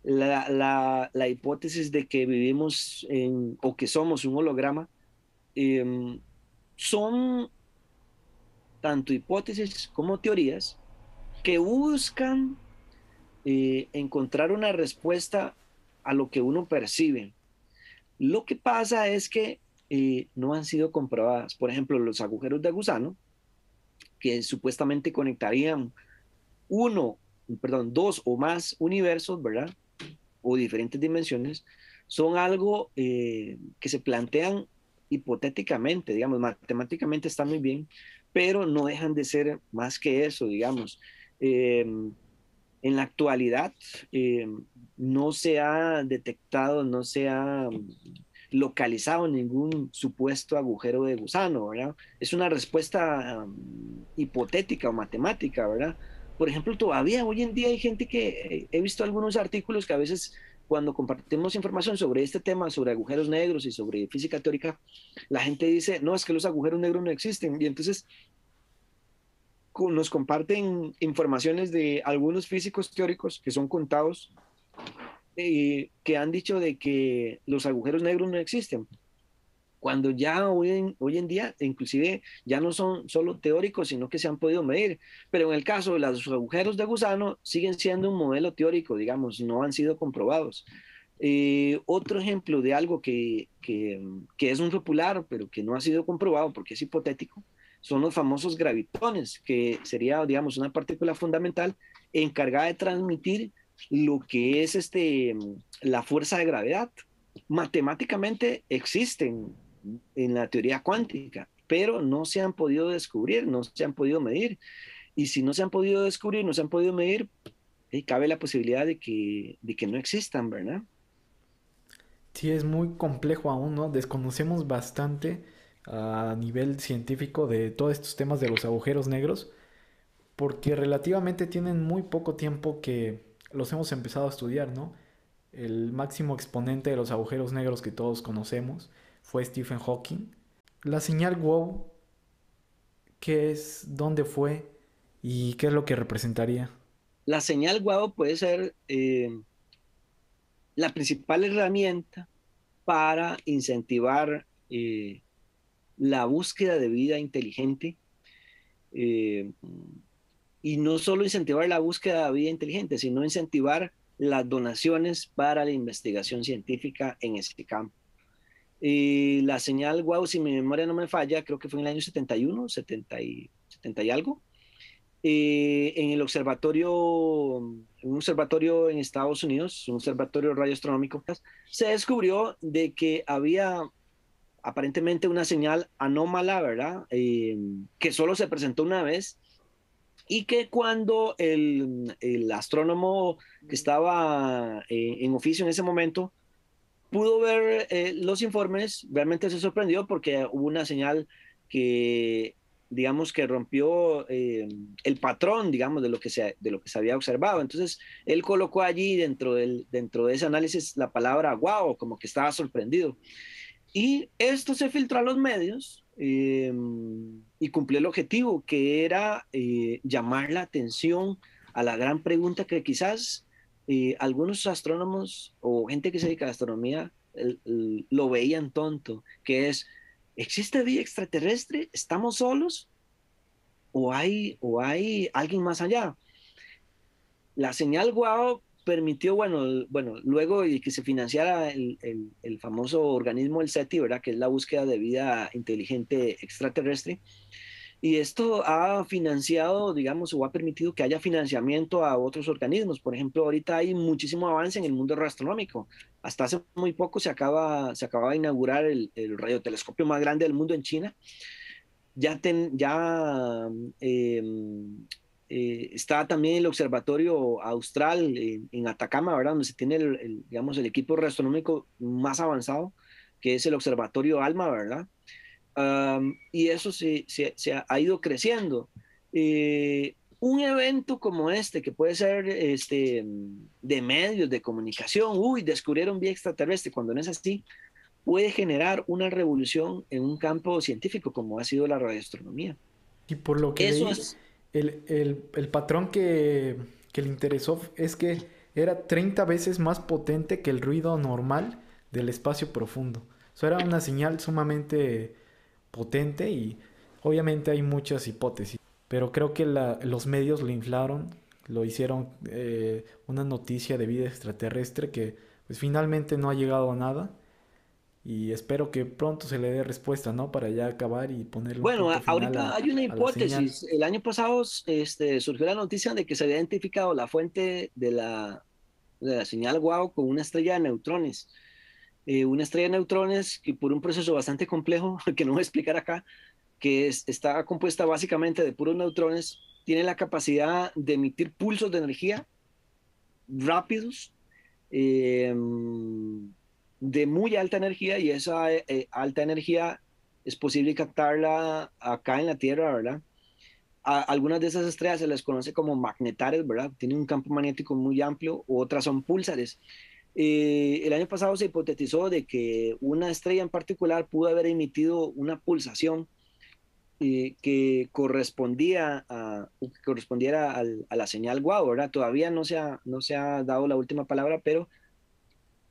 la hipótesis de que vivimos o que somos un holograma, eh, son tanto hipótesis como teorías que buscan encontrar una respuesta a lo que uno percibe. Lo que pasa es que no han sido comprobadas. Por ejemplo, los agujeros de gusano, que supuestamente conectarían uno, perdón, dos o más universos, ¿verdad? O diferentes dimensiones, son algo que se plantean hipotéticamente, digamos, matemáticamente está muy bien, pero no dejan de ser más que eso, digamos. Eh, en la actualidad eh, no se ha detectado, no se ha localizado ningún supuesto agujero de gusano, ¿verdad? Es una respuesta hipotética o matemática, ¿verdad? Por ejemplo, todavía hoy en día hay gente que he visto algunos artículos que a veces cuando compartimos información sobre este tema, sobre agujeros negros y sobre física teórica, la gente dice, no, es que los agujeros negros no existen. Y entonces nos comparten informaciones de algunos físicos teóricos que son contados, que han dicho de que los agujeros negros no existen, cuando ya hoy en día inclusive ya no son solo teóricos, sino que se han podido medir. Pero en el caso de los agujeros de gusano, siguen siendo un modelo teórico, digamos, no han sido comprobados. Otro ejemplo de algo que es muy popular, pero que no ha sido comprobado porque es hipotético, son los famosos gravitones, que sería, digamos, una partícula fundamental encargada de transmitir lo que es la fuerza de gravedad. Matemáticamente existen en la teoría cuántica, pero no se han podido descubrir, no se han podido medir. Y si no se han podido descubrir, no se han podido medir, cabe la posibilidad de que no existan, ¿verdad? Sí, es muy complejo aún, ¿no? Desconocemos bastante a nivel científico de todos estos temas de los agujeros negros, porque relativamente tienen muy poco tiempo que los hemos empezado a estudiar, ¿no? El máximo exponente de los agujeros negros que todos conocemos fue Stephen Hawking. La señal WOW, ¿qué es? ¿Dónde fue? ¿Y qué es lo que representaría? La señal guau puede ser la principal herramienta para incentivar la búsqueda de vida inteligente eh, y no solo incentivar la búsqueda de vida inteligente, sino incentivar las donaciones para la investigación científica en ese campo. La señal WOW, si mi memoria no me falla, creo que fue en el año 71, 70 y algo, en el observatorio, en un observatorio en Estados Unidos, un observatorio radioastronómico, se descubrió de que había aparentemente una señal anómala, ¿verdad? Que solo se presentó una vez y que cuando el astrónomo que estaba en oficio en ese momento pudo ver los informes, realmente se sorprendió porque hubo una señal que, digamos, que rompió el patrón, digamos, de lo que se había observado. Entonces, él colocó allí dentro de ese análisis la palabra wow, como que estaba sorprendido. Y esto se filtró a los medios y cumplió el objetivo, que era llamar la atención a la gran pregunta que quizás algunos astrónomos o gente que se dedica a la astronomía lo veían tonto, que es, ¿existe vida extraterrestre? ¿Estamos solos? O hay alguien más allá? La señal WOW permitió, bueno, luego de que se financiara el famoso organismo, el SETI, ¿verdad? Que es la búsqueda de vida inteligente extraterrestre. Y esto ha financiado, digamos, o ha permitido que haya financiamiento a otros organismos. Por ejemplo, ahorita hay muchísimo avance en el mundo astronómico. Hasta hace muy poco se acababa de inaugurar el radiotelescopio más grande del mundo en China. Ya eh, está también el Observatorio Austral en Atacama, ¿verdad? Donde se tiene digamos, el equipo astronómico más avanzado, que es el Observatorio ALMA, ¿verdad? Y eso se ha ido creciendo. Un evento como este, que puede ser de medios de comunicación, uy, descubrieron vida extraterrestre, cuando no es así, puede generar una revolución en un campo científico como ha sido la radioastronomía. Y por lo que Eso leí, es, el patrón que le interesó es que era 30 veces más potente que el ruido normal del espacio profundo. Eso era una señal sumamente potente y obviamente hay muchas hipótesis. Pero creo que los medios lo inflaron, lo hicieron una noticia de vida extraterrestre que pues finalmente no ha llegado a nada. Y espero que pronto se le dé respuesta, ¿no? Para ya acabar y ponerle un bueno, punto final ahorita hay una a la señal. hipótesis. El año pasado surgió la noticia de que se había identificado la fuente de la señal WOW con una estrella de neutrones. Una estrella de neutrones que por un proceso bastante complejo, que no voy a explicar acá, está compuesta básicamente de puros neutrones, tiene la capacidad de emitir pulsos de energía rápidos, eh, de muy alta energía, y esa alta energía es posible captarla acá en la Tierra, ¿verdad? Algunas de esas estrellas se les conoce como magnetares, ¿verdad? Tienen un campo magnético muy amplio, otras son púlsares. El año pasado se hipotetizó de que una estrella en particular pudo haber emitido una pulsación que que correspondiera a la señal WOW, ¿verdad? Todavía no se ha dado la última palabra, pero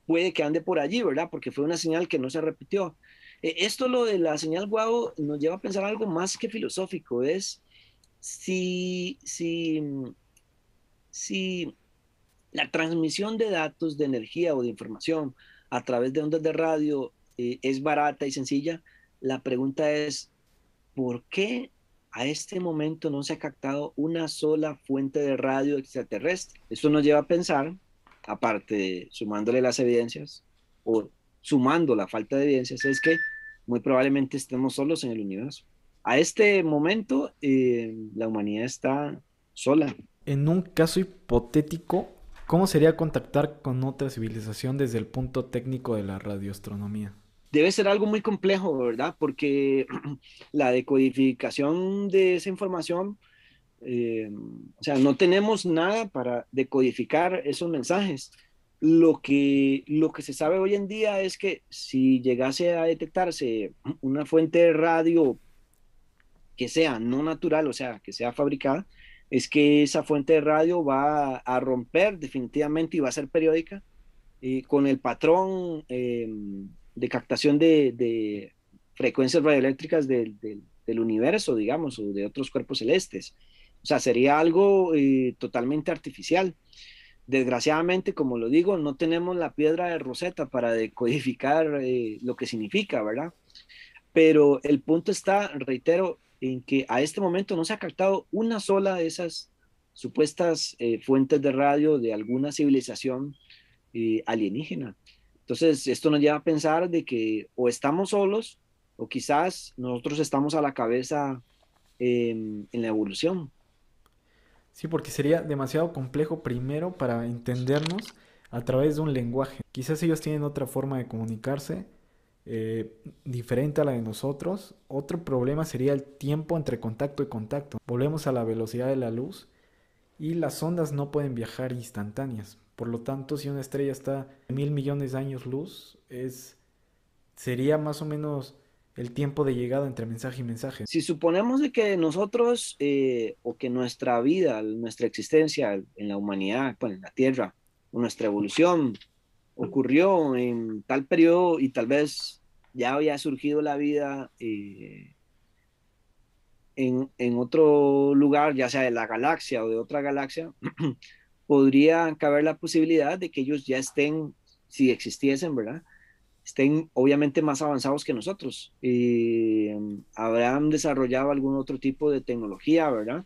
puede que ande por allí, ¿verdad? Porque fue una señal que no se repitió. Esto, lo de la señal WOW, nos lleva a pensar algo más que filosófico, es si, si, si la transmisión de datos, de energía o de información a través de ondas de radio es barata y sencilla, la pregunta es, ¿por qué a este momento no se ha captado una sola fuente de radio extraterrestre? Esto nos lleva a pensar, aparte, sumándole las evidencias o sumando la falta de evidencias, es que muy probablemente estemos solos en el universo. A este momento, la humanidad está sola. En un caso hipotético, ¿cómo sería contactar con otra civilización desde el punto técnico de la radioastronomía? Debe ser algo muy complejo, ¿verdad? Porque la decodificación de esa información, o sea, no tenemos nada para decodificar esos mensajes. Lo que se sabe hoy en día es que si llegase a detectarse una fuente de radio que sea no natural, o sea, que sea fabricada, es que esa fuente de radio va a romper definitivamente y va a ser periódica con el patrón de captación de frecuencias radioeléctricas del universo, digamos, o de otros cuerpos celestes. O sea, sería algo totalmente artificial. Desgraciadamente, como lo digo, no tenemos la piedra de Rosetta para decodificar lo que significa, ¿verdad? Pero el punto está, reitero, en que a este momento no se ha captado una sola de esas supuestas fuentes de radio de alguna civilización alienígena. Entonces, esto nos lleva a pensar de que o estamos solos o quizás nosotros estamos a la cabeza en la evolución. Sí, porque sería demasiado complejo primero para entendernos a través de un lenguaje. Quizás ellos tienen otra forma de comunicarse diferente a la de nosotros. Otro problema sería el tiempo entre contacto y contacto. Volvemos a la velocidad de la luz y las ondas no pueden viajar instantáneas. Por lo tanto, si una estrella está a 1.000 millones de años luz, sería más o menos el tiempo de llegada entre mensaje y mensaje. Si suponemos de que nosotros o que nuestra vida, nuestra existencia en la humanidad, bueno, en la Tierra, o nuestra evolución ocurrió en tal periodo y tal vez ya había surgido la vida en otro lugar, ya sea de la galaxia o de otra galaxia, podría caber la posibilidad de que ellos ya estén, si existiesen, ¿verdad? Estén obviamente más avanzados que nosotros. Habrán desarrollado algún otro tipo de tecnología, ¿verdad?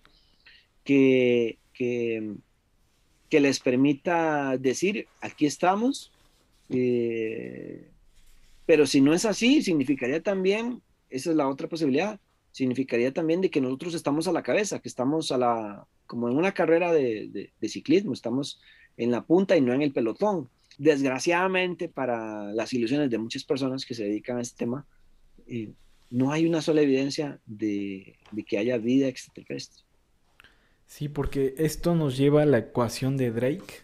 Que, que, que les permita decir, aquí estamos, eh, pero si no es así, significaría también, esa es la otra posibilidad, significaría también de que nosotros estamos a la cabeza, que estamos como en una carrera de ciclismo, estamos en la punta y no en el pelotón. Desgraciadamente, para las ilusiones de muchas personas que se dedican a este tema, eh, no hay una sola evidencia de que haya vida extraterrestre. Sí, porque esto nos lleva a la ecuación de Drake.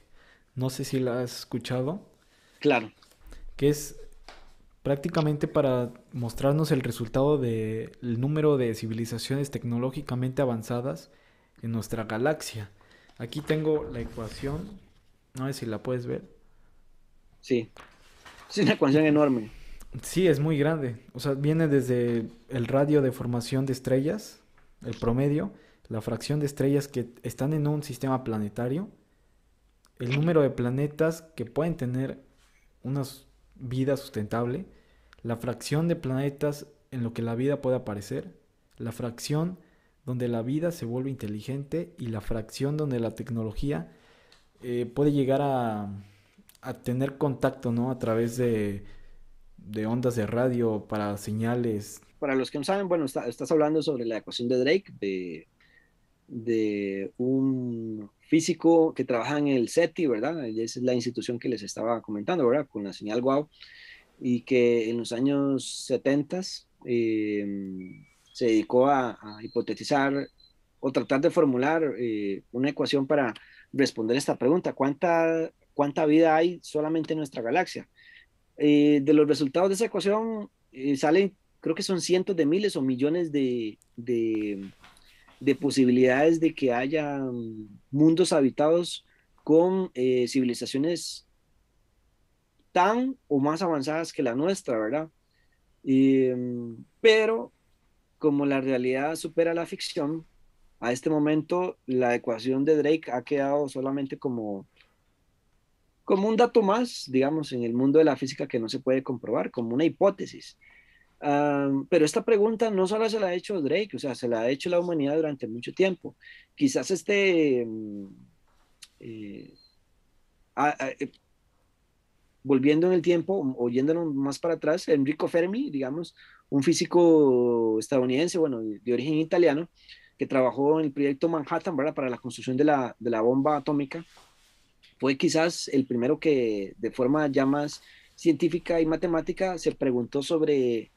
No sé si la has escuchado. Claro, Que es prácticamente para mostrarnos el resultado del número de civilizaciones tecnológicamente avanzadas en nuestra galaxia. Aquí tengo la ecuación, no sé si la puedes ver. sí, es una ecuación enorme. Sí, es muy grande. O sea, viene desde el radio de formación de estrellas, el promedio, la fracción de estrellas que están en un sistema planetario, el número de planetas que pueden tener una vida sustentable, la fracción de planetas en lo que la vida puede aparecer, la fracción donde la vida se vuelve inteligente y la fracción donde la tecnología puede llegar a tener contacto, ¿no? A través de ondas de radio para señales. Para los que no saben, bueno, estás hablando sobre la ecuación de Drake, de un físico que trabaja en el SETI, ¿verdad? Esa es la institución que les estaba comentando, ¿verdad? Con la señal WOW, y que en los años 70 se dedicó a hipotetizar o tratar de formular una ecuación para responder esta pregunta: ¿cuánta vida hay solamente en nuestra galaxia? De los resultados de esa ecuación salen, creo que son cientos de miles o millones de posibilidades de que haya mundos habitados con civilizaciones tan o más avanzadas que la nuestra, ¿verdad? Pero como la realidad supera la ficción, a este momento la ecuación de Drake ha quedado solamente como un dato más, digamos, en el mundo de la física que no se puede comprobar, como una hipótesis. Pero esta pregunta no solo se la ha hecho Drake, o sea, se la ha hecho la humanidad durante mucho tiempo. Quizás eh, a- a- eh, volviendo en el tiempo o yéndonos más para atrás, Enrico Fermi, digamos, un físico estadounidense, bueno, de origen italiano, que trabajó en el proyecto Manhattan, ¿verdad? Para la construcción de la bomba atómica, fue quizás el primero que de forma ya más científica y matemática se preguntó sobre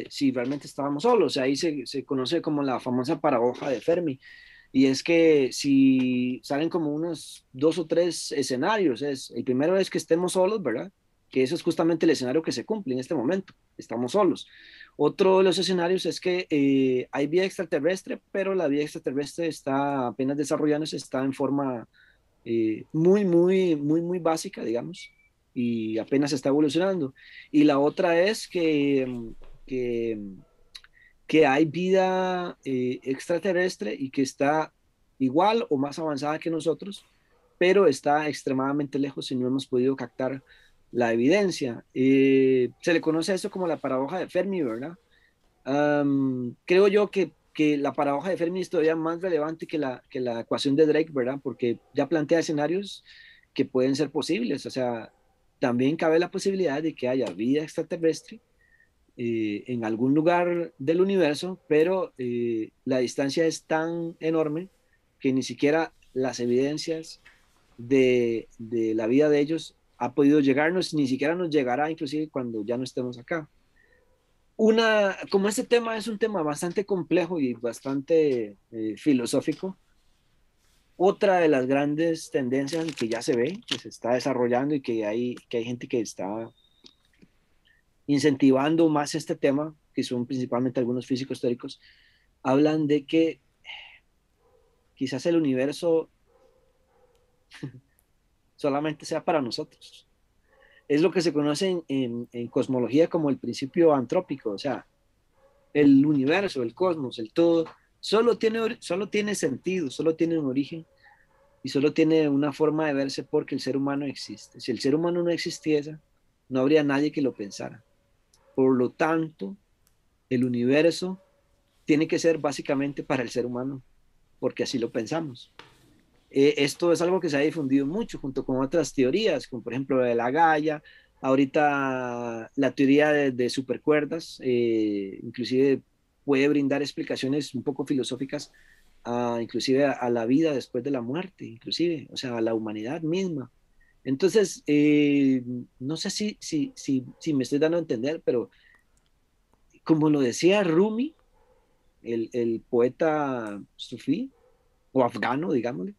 si realmente estábamos solos. Ahí se conoce como la famosa paradoja de Fermi. Y es que si salen como unos dos o tres escenarios, el primero es que estemos solos, ¿verdad? Que eso es justamente el escenario que se cumple en este momento, estamos solos. Otro de los escenarios es que hay vida extraterrestre, pero la vida extraterrestre está apenas desarrollándose, está en forma muy básica, digamos, y apenas está evolucionando. Y la otra es que, que hay vida extraterrestre y que está igual o más avanzada que nosotros, pero está extremadamente lejos y no hemos podido captar la evidencia. Se le conoce a eso como la paradoja de Fermi, ¿verdad? Creo yo que la paradoja de Fermi es todavía más relevante que la ecuación de Drake, ¿verdad? Porque ya plantea escenarios que pueden ser posibles. O sea, también cabe la posibilidad de que haya vida extraterrestre en algún lugar del universo, pero la distancia es tan enorme que ni siquiera las evidencias de la vida de ellos ha podido llegarnos, ni siquiera nos llegará inclusive cuando ya no estemos acá. Como este tema es un tema bastante complejo y bastante filosófico, otra de las grandes tendencias que ya se ve, que se está desarrollando y que hay gente que está incentivando más este tema, que son principalmente algunos físicos teóricos, hablan de que quizás el universo solamente sea para nosotros. Es lo que se conoce en cosmología como el principio antrópico, o sea, el universo, el cosmos, el todo, solo tiene sentido, solo tiene un origen y solo tiene una forma de verse porque el ser humano existe. Si el ser humano no existiese, no habría nadie que lo pensara. Por lo tanto, el universo tiene que ser básicamente para el ser humano, porque así lo pensamos. Esto es algo que se ha difundido mucho junto con otras teorías, como por ejemplo la de la Gaia, ahorita la teoría de supercuerdas, inclusive puede brindar explicaciones un poco filosóficas, inclusive a la vida después de la muerte, inclusive, o sea, a la humanidad misma. Entonces, no sé si me estoy dando a entender, pero como lo decía Rumi, el poeta sufí o afgano, digámosle,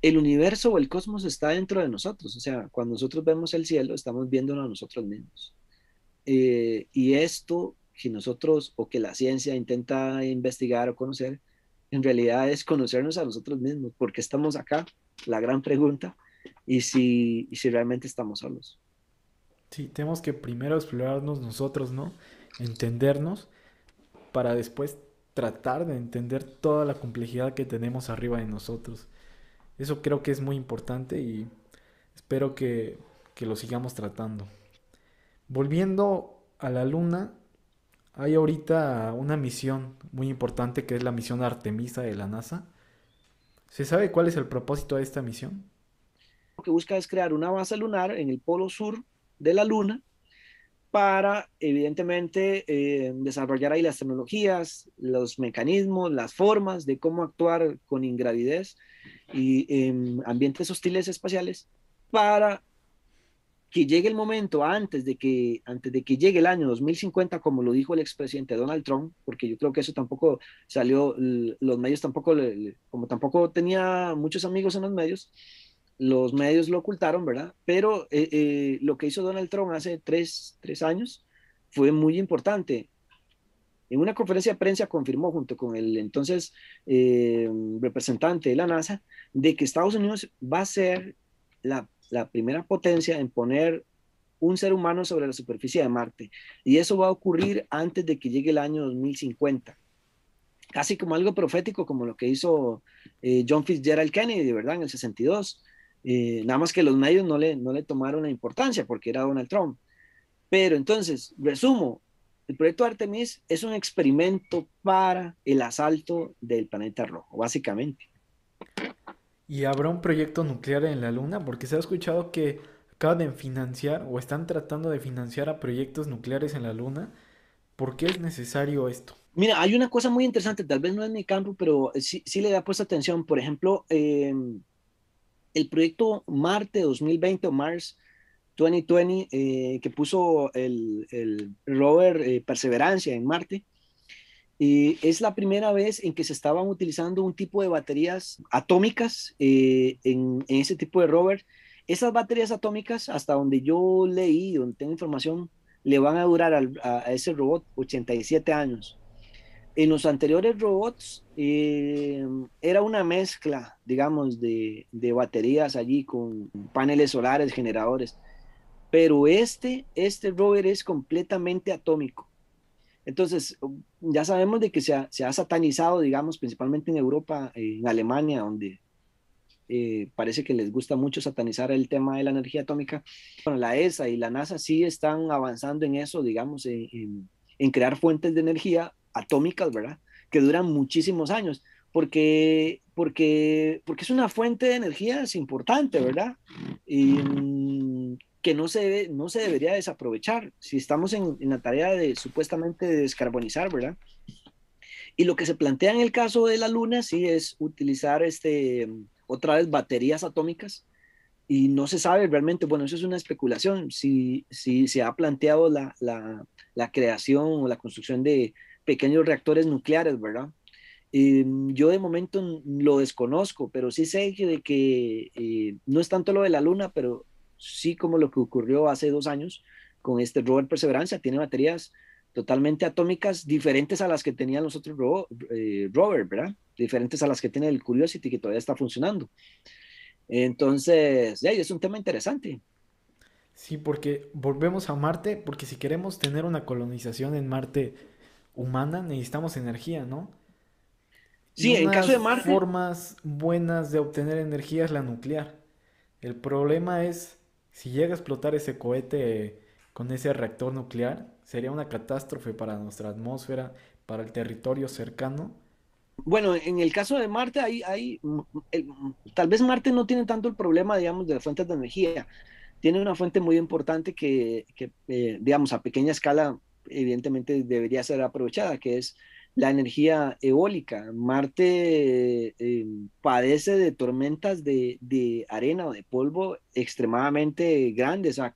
el universo o el cosmos está dentro de nosotros. O sea, cuando nosotros vemos el cielo, estamos viéndolo a nosotros mismos. Y esto que nosotros o que la ciencia intenta investigar o conocer, en realidad es conocernos a nosotros mismos, porque estamos acá, la gran pregunta, y si realmente estamos solos. Sí, tenemos que primero explorarnos nosotros, ¿no? Entendernos para después tratar de entender toda la complejidad que tenemos arriba de nosotros. Eso creo que es muy importante y espero que lo sigamos tratando. Volviendo a la luna, hay ahorita una misión muy importante que es la misión Artemisa de la NASA. ¿Se sabe cuál es el propósito de esta misión? Lo que busca es crear una base lunar en el polo sur de la luna para, evidentemente, desarrollar ahí las tecnologías, los mecanismos, las formas de cómo actuar con ingravidez y en ambientes hostiles espaciales para que llegue el momento antes de que llegue el año 2050, como lo dijo el expresidente Donald Trump, porque yo creo que eso tampoco salió, los medios tampoco, como tampoco tenía muchos amigos en los medios lo ocultaron, ¿verdad? Pero lo que hizo Donald Trump hace tres años fue muy importante. En una conferencia de prensa confirmó junto con el entonces eh, representante de la NASA de que Estados Unidos va a ser la primera potencia en poner un ser humano sobre la superficie de Marte. Y eso va a ocurrir antes de que llegue el año 2050. Casi como algo profético, como lo que hizo John Fitzgerald Kennedy, ¿verdad? En el 62. Nada más que los medios no le tomaron la importancia porque era Donald Trump. Pero entonces, resumo, el proyecto Artemis es un experimento para el asalto del planeta rojo, básicamente. ¿Y habrá un proyecto nuclear en la luna? Porque se ha escuchado que acaban de financiar o están tratando de financiar a proyectos nucleares en la luna ¿Por qué es necesario esto? Mira, hay una cosa muy interesante, tal vez no es mi campo, pero sí, sí le da puesta atención. Por ejemplo, el proyecto Marte 2020 o Mars 2020, que puso el rover Perseverancia en Marte, es la primera vez en que se estaban utilizando un tipo de baterías atómicas en ese tipo de rover. Esas baterías atómicas, hasta donde yo leí, donde tengo información, le van a durar a ese robot 87 años. En los anteriores robots era una mezcla, digamos, de baterías allí con paneles solares, generadores, pero este rover es completamente atómico. Entonces, ya sabemos de que se ha satanizado, digamos, principalmente en Europa, en Alemania, donde parece que les gusta mucho satanizar el tema de la energía atómica. Bueno, la ESA y la NASA sí están avanzando en eso, digamos, en crear fuentes de energía atómicas, ¿verdad? Que duran muchísimos años, porque es una fuente de energía es importante, ¿verdad? Y que no se debería desaprovechar si estamos en la tarea de supuestamente descarbonizar, ¿verdad? Y lo que se plantea en el caso de la Luna sí es utilizar otra vez baterías atómicas y no se sabe realmente, bueno, eso es una especulación, si se ha planteado la creación o la construcción de pequeños reactores nucleares, ¿verdad? Yo de momento lo desconozco, pero sí sé que, de que no es tanto lo de la Luna, pero sí como lo que ocurrió hace 2 años con este rover Perseverancia, tiene baterías totalmente atómicas diferentes a las que tenían los otros rover, ¿verdad? Diferentes a las que tiene el Curiosity, que todavía está funcionando. Entonces, ya, es un tema interesante. Sí, porque volvemos a Marte, porque si queremos tener una colonización en Marte humana, necesitamos energía, ¿no? Y Sí, en caso unas de Marte, formas buenas de obtener energía es la nuclear. El problema es si llega a explotar ese cohete con ese reactor nuclear, sería una catástrofe para nuestra atmósfera, para el territorio cercano. bueno, en el caso de Marte, tal vez Marte no tiene tanto el problema, digamos, de las fuentes de energía. Tiene una fuente muy importante que, digamos, a pequeña escala, evidentemente debería ser aprovechada, que es la energía eólica. Marte padece de tormentas de arena o de polvo extremadamente grandes, o sea,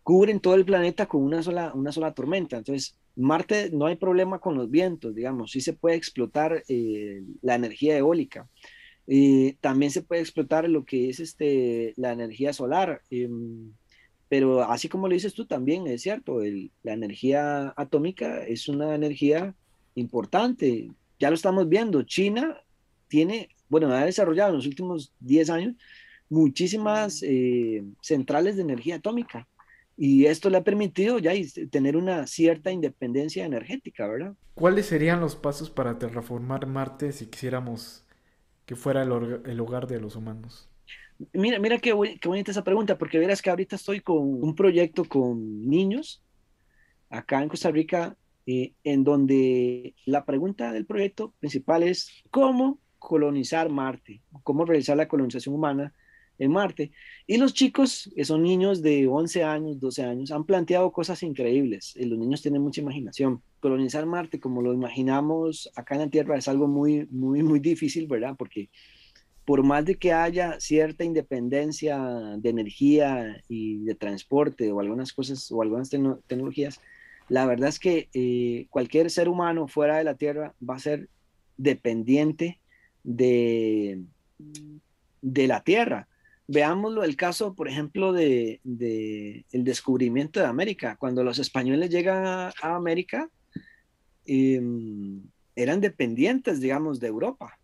cubren todo el planeta con una sola tormenta. Entonces, Marte no hay problema con los vientos, digamos, sí se puede explotar la energía eólica. También se puede explotar lo que es la energía solar, pero así como lo dices tú también, es cierto, la energía atómica es una energía importante. Ya lo estamos viendo, China tiene, bueno, ha desarrollado en los últimos 10 años muchísimas centrales de energía atómica. Y esto le ha permitido ya tener una cierta independencia energética, ¿verdad? ¿Cuáles serían los pasos para terraformar Marte si quisiéramos que fuera el hogar de los humanos? Mira, mira qué bonita esa pregunta, porque verás que ahorita estoy con un proyecto con niños acá en Costa Rica, en donde la pregunta del proyecto principal es cómo colonizar Marte, cómo realizar la colonización humana en Marte. Y los chicos, que son niños de 11 años, 12 años, han planteado cosas increíbles. Los niños tienen mucha imaginación. Colonizar Marte, como lo imaginamos acá en la Tierra, es algo muy, muy, muy difícil, ¿verdad? Porque por más de que haya cierta independencia de energía y de transporte o algunas cosas o algunas tecnologías, la verdad es que cualquier ser humano fuera de la Tierra va a ser dependiente de, de la Tierra. Veámoslo el caso, por ejemplo, de el descubrimiento de América. Cuando los españoles llegan a América, eh, eran dependientes, digamos, de Europa.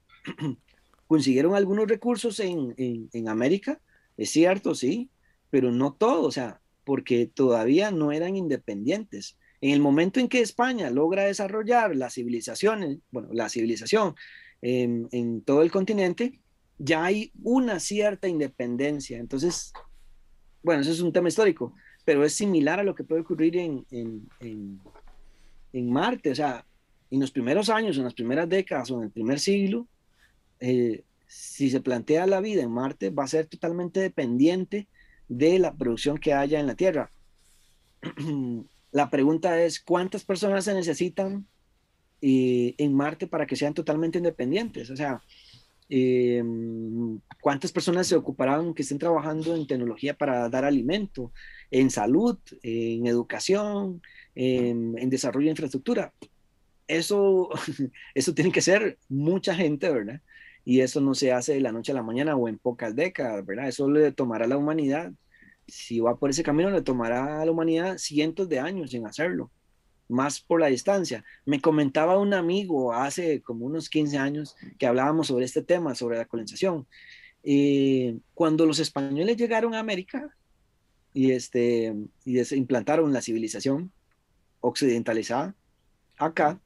Consiguieron algunos recursos en América, es cierto, sí, pero no todo, o sea, porque todavía no eran independientes. En el momento en que España logra desarrollar las civilizaciones, bueno, la civilización en todo el continente, ya hay una cierta independencia. Entonces, bueno, eso es un tema histórico, pero es similar a lo que puede ocurrir en Marte, o sea, en los primeros años, en las primeras décadas o en el primer siglo, si se plantea la vida en Marte, va a ser totalmente dependiente de la producción que haya en la Tierra. La pregunta es, ¿cuántas personas se necesitan en Marte para que sean totalmente independientes? O sea, eh, ¿cuántas personas se ocuparán que estén trabajando en tecnología para dar alimento, en salud, en educación, en desarrollo de infraestructura? Eso, eso tiene que ser mucha gente, ¿verdad? Y eso no se hace de la noche a la mañana o en pocas décadas, ¿verdad? Eso le tomará a la humanidad, si va por ese camino, le tomará a la humanidad cientos de años en hacerlo, más por la distancia. Me comentaba un amigo hace como unos 15 años que hablábamos sobre este tema, sobre la colonización. Cuando los españoles llegaron a América y implantaron la civilización occidentalizada acá,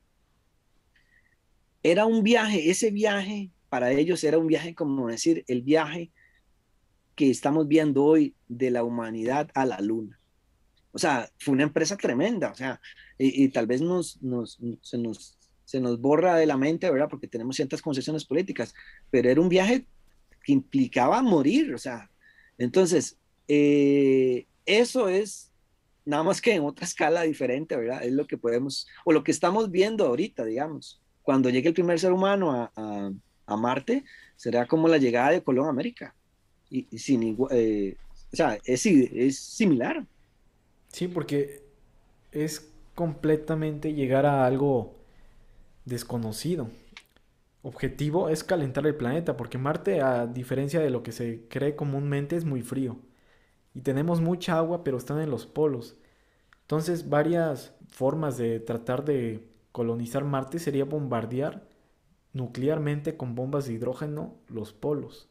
era un viaje, ese viaje para ellos era un viaje como decir el viaje que estamos viendo hoy de la humanidad a la luna. O sea, fue una empresa tremenda, o sea, y tal vez se nos borra de la mente, ¿verdad? Porque tenemos ciertas concesiones políticas, pero era un viaje que implicaba morir, o sea, entonces, eso es nada más que en otra escala diferente, ¿verdad? Es lo que podemos, o lo que estamos viendo ahorita, digamos. Cuando llegue el primer ser humano a Marte, será como la llegada de Colón a América. Y sin igual, o sea, es similar. Sí, porque es completamente llegar a algo desconocido. Objetivo es calentar el planeta, porque Marte, a diferencia de lo que se cree comúnmente, es muy frío. Y tenemos mucha agua, pero están en los polos. Entonces, varias formas de tratar de colonizar Marte sería bombardear nuclearmente con bombas de hidrógeno los polos.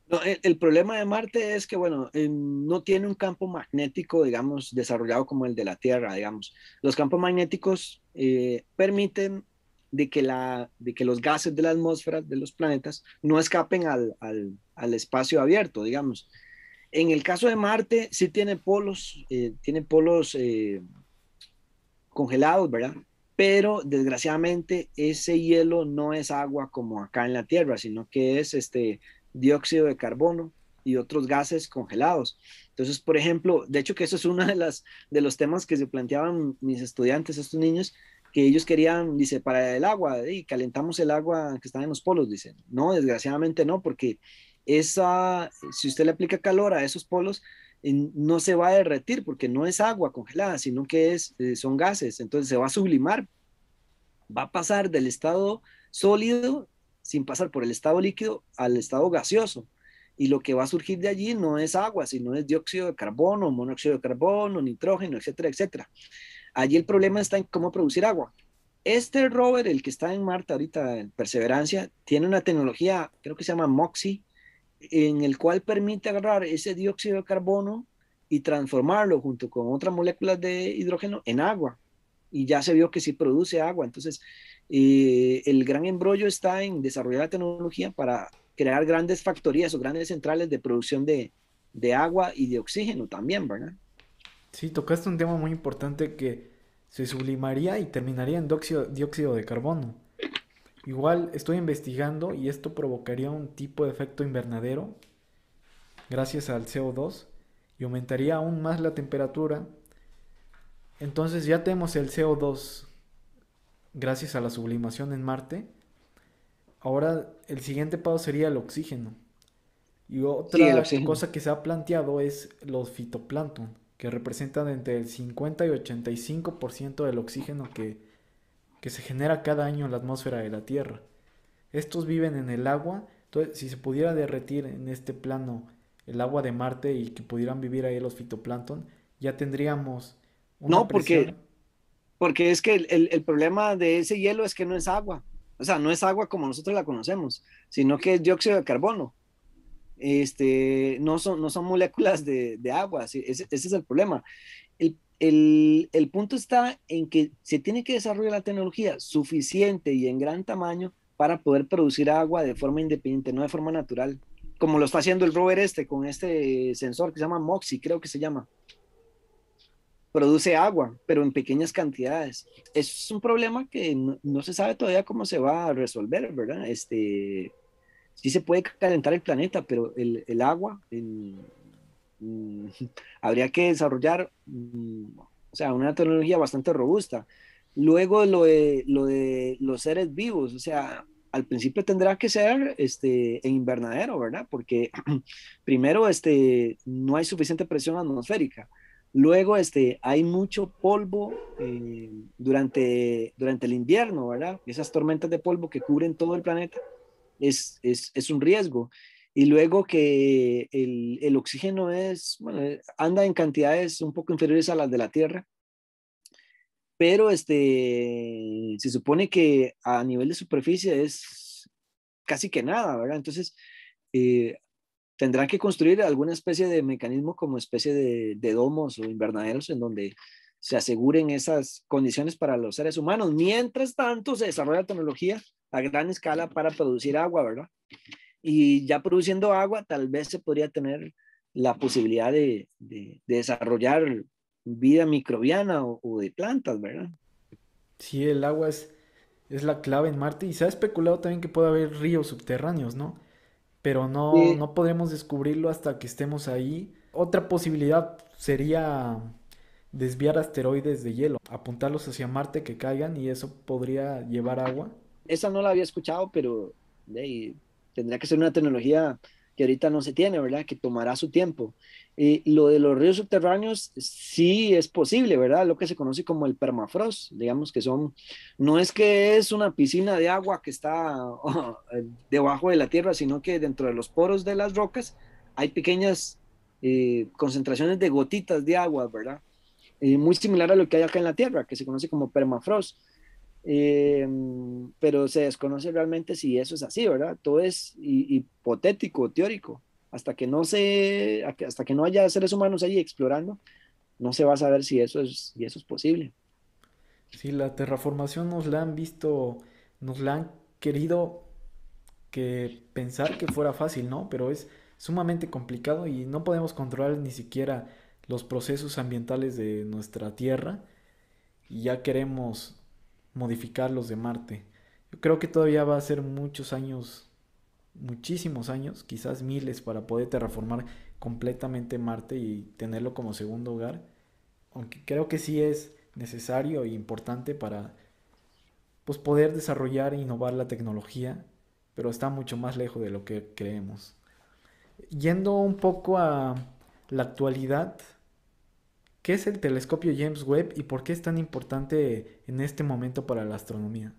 No, el problema de Marte es que, bueno, no tiene un campo magnético, digamos, desarrollado como el de la Tierra, digamos. Los campos magnéticos permiten de que los gases de la atmósfera de los planetas no escapen al espacio abierto, digamos. En el caso de Marte, sí tiene polos congelados, ¿verdad? Pero desgraciadamente ese hielo no es agua como acá en la Tierra, sino que es dióxido de carbono y otros gases congelados. Entonces, por ejemplo, de hecho que eso es uno de los temas que se planteaban mis estudiantes, estos niños, que ellos querían, dice, para el agua, y calentamos el agua que está en los polos, dice. No, desgraciadamente no, porque si usted le aplica calor a esos polos, no se va a derretir porque no es agua congelada, sino que son gases, entonces se va a sublimar, va a pasar del estado sólido sin pasar por el estado líquido al estado gaseoso. Y lo que va a surgir de allí no es agua, sino es dióxido de carbono, monóxido de carbono, nitrógeno, etcétera, etcétera. Allí el problema está en cómo producir agua. Este rover, el que está en Marte ahorita, en Perseverancia, tiene una tecnología, creo que se llama MOXIE, en el cual permite agarrar ese dióxido de carbono y transformarlo junto con otras moléculas de hidrógeno en agua. Y ya se vio que sí produce agua. Entonces, el gran embrollo está en desarrollar la tecnología para crear grandes factorías o grandes centrales de producción de agua y de oxígeno también, ¿verdad? Sí, tocaste un tema muy importante que se sublimaría y terminaría en dióxido de carbono. Igual estoy investigando y esto provocaría un tipo de efecto invernadero gracias al CO2 y aumentaría aún más la temperatura. Entonces ya tenemos el CO2 gracias a la sublimación en Marte. Ahora el siguiente paso sería el oxígeno. Y Sí, el otra oxígeno. cosa que se ha planteado es los fitoplancton, que representan entre el 50 y 85% del oxígeno que se genera cada año en la atmósfera de la Tierra. Estos viven en el agua, entonces si se pudiera derretir en este plano el agua de Marte y que pudieran vivir ahí los fitoplancton, ya tendríamos una No, presión. porque es que el problema de ese hielo es que no es agua. O sea, no es agua como nosotros la conocemos, sino que es dióxido de carbono. No son moléculas de agua, ¿sí? Ese es el problema. El punto está en que se tiene que desarrollar la tecnología suficiente y en gran tamaño para poder producir agua de forma independiente, no de forma natural, como lo está haciendo el rover con este sensor que se llama MOXIE, creo que se llama. Produce agua, pero en pequeñas cantidades. Es un problema que no se sabe todavía cómo se va a resolver, ¿verdad? Sí se puede calentar el planeta, pero el agua, mm, habría que desarrollar, o sea, una tecnología bastante robusta. Luego lo de los seres vivos, o sea, al principio tendrá que ser en invernadero, ¿verdad? Porque primero no hay suficiente presión atmosférica. Luego hay mucho polvo durante el invierno, ¿verdad? Esas tormentas de polvo que cubren todo el planeta es un riesgo. Y luego que el oxígeno bueno, anda en cantidades un poco inferiores a las de la Tierra, pero se supone que a nivel de superficie es casi que nada, ¿verdad? Entonces, eh, tendrán que construir alguna especie de mecanismo como especie de domos o invernaderos en donde se aseguren esas condiciones para los seres humanos. Mientras tanto, se desarrolla tecnología a gran escala para producir agua, ¿verdad? Y ya produciendo agua, tal vez se podría tener la posibilidad de desarrollar vida microbiana o de plantas, ¿verdad? Sí, el agua es la clave en Marte y se ha especulado también que puede haber ríos subterráneos, ¿no? Pero Eh, no podremos descubrirlo hasta que estemos ahí. Otra posibilidad sería desviar asteroides de hielo, apuntarlos hacia Marte que caigan y eso podría llevar agua. Esa no la había escuchado, pero tendría que ser una tecnología que ahorita no se tiene, ¿verdad? Que tomará su tiempo. Lo de los ríos subterráneos sí es posible, ¿verdad? Lo que se conoce como el permafrost, digamos que no es que es una piscina de agua que está debajo de la tierra, sino que dentro de los poros de las rocas hay pequeñas concentraciones de gotitas de agua, ¿verdad? Muy similar a lo que hay acá en la Tierra, que se conoce como permafrost. Eh, pero se desconoce realmente si eso es así, ¿verdad? Todo es hipotético, teórico. Hasta que no haya seres humanos allí explorando, no se va a saber si eso es posible. Sí, la terraformación nos la han visto, nos la han querido que pensar que fuera fácil, ¿no? Pero es sumamente complicado y no podemos controlar ni siquiera los procesos ambientales de nuestra Tierra y ya queremos modificar los de Marte. Yo creo que todavía va a ser muchos años, muchísimos años, quizás miles, para poder terraformar completamente Marte y tenerlo como segundo hogar. Aunque creo que sí es necesario e importante para pues, poder desarrollar e innovar la tecnología, pero está mucho más lejos de lo que creemos. Yendo un poco a la actualidad, ¿qué es el telescopio James Webb y por qué es tan importante en este momento para la astronomía?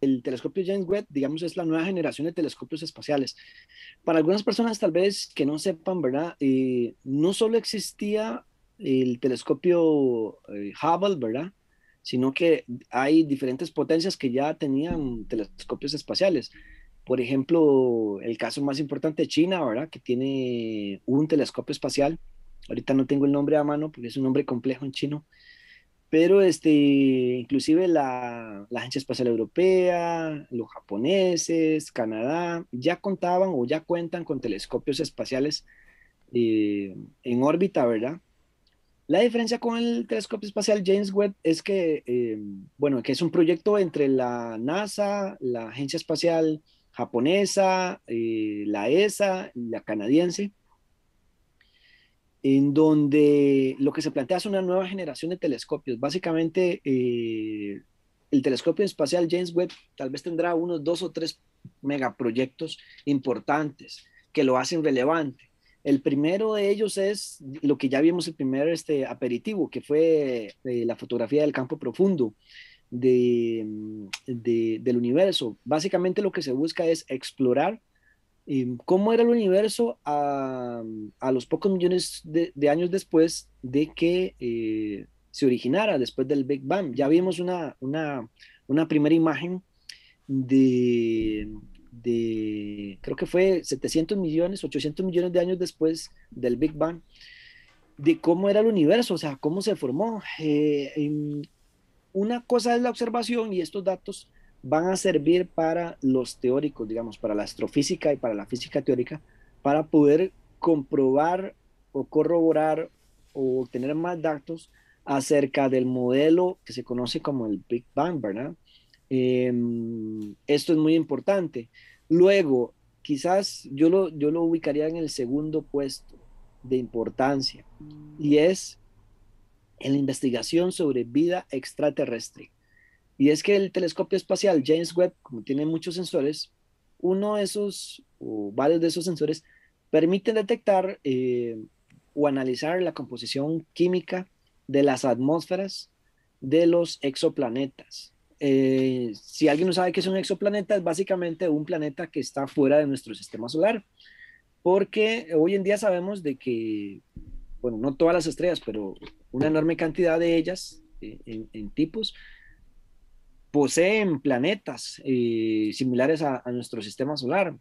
El telescopio James Webb, digamos, es la nueva generación de telescopios espaciales. Para algunas personas tal vez que no sepan, ¿verdad? No solo existía el telescopio Hubble, ¿verdad? Sino que hay diferentes potencias que ya tenían telescopios espaciales. Por ejemplo, el caso más importante de China, ¿verdad? Que tiene un telescopio espacial. Ahorita no tengo el nombre a mano porque es un nombre complejo en chino, pero inclusive la Agencia Espacial Europea, los japoneses, Canadá, ya contaban o ya cuentan con telescopios espaciales en órbita, ¿verdad? La diferencia con el telescopio espacial James Webb es que, bueno, que es un proyecto entre la NASA, la Agencia Espacial japonesa, la ESA y la canadiense, en donde lo que se plantea es una nueva generación de telescopios. Básicamente, el telescopio espacial James Webb tal vez tendrá unos 2 o 3 megaproyectos importantes que lo hacen relevante. El primero de ellos es lo que ya vimos el primer aperitivo, que fue la fotografía del campo profundo del universo. Básicamente lo que se busca es explorar cómo era el universo a los pocos millones de años después de que se originara, después del Big Bang. Ya vimos una primera imagen creo que fue 700 millones, 800 millones de años después del Big Bang, de cómo era el universo, o sea, cómo se formó. Una cosa es la observación y estos datos van a servir para los teóricos, digamos, para la astrofísica y para la física teórica, para poder comprobar o corroborar o obtener más datos acerca del modelo que se conoce como el Big Bang, ¿verdad? Eh, Esto es muy importante. Luego, quizás yo lo ubicaría en el segundo puesto de importancia y es en la investigación sobre vida extraterrestre. Y es que el telescopio espacial James Webb, como tiene muchos sensores, uno de esos o varios de esos sensores permiten detectar o analizar la composición química de las atmósferas de los exoplanetas. Si alguien no sabe qué es un exoplaneta, es básicamente un planeta que está fuera de nuestro sistema solar, porque hoy en día sabemos de que, bueno, no todas las estrellas, pero una enorme cantidad de ellas en tipos poseen planetas similares a nuestro sistema solar.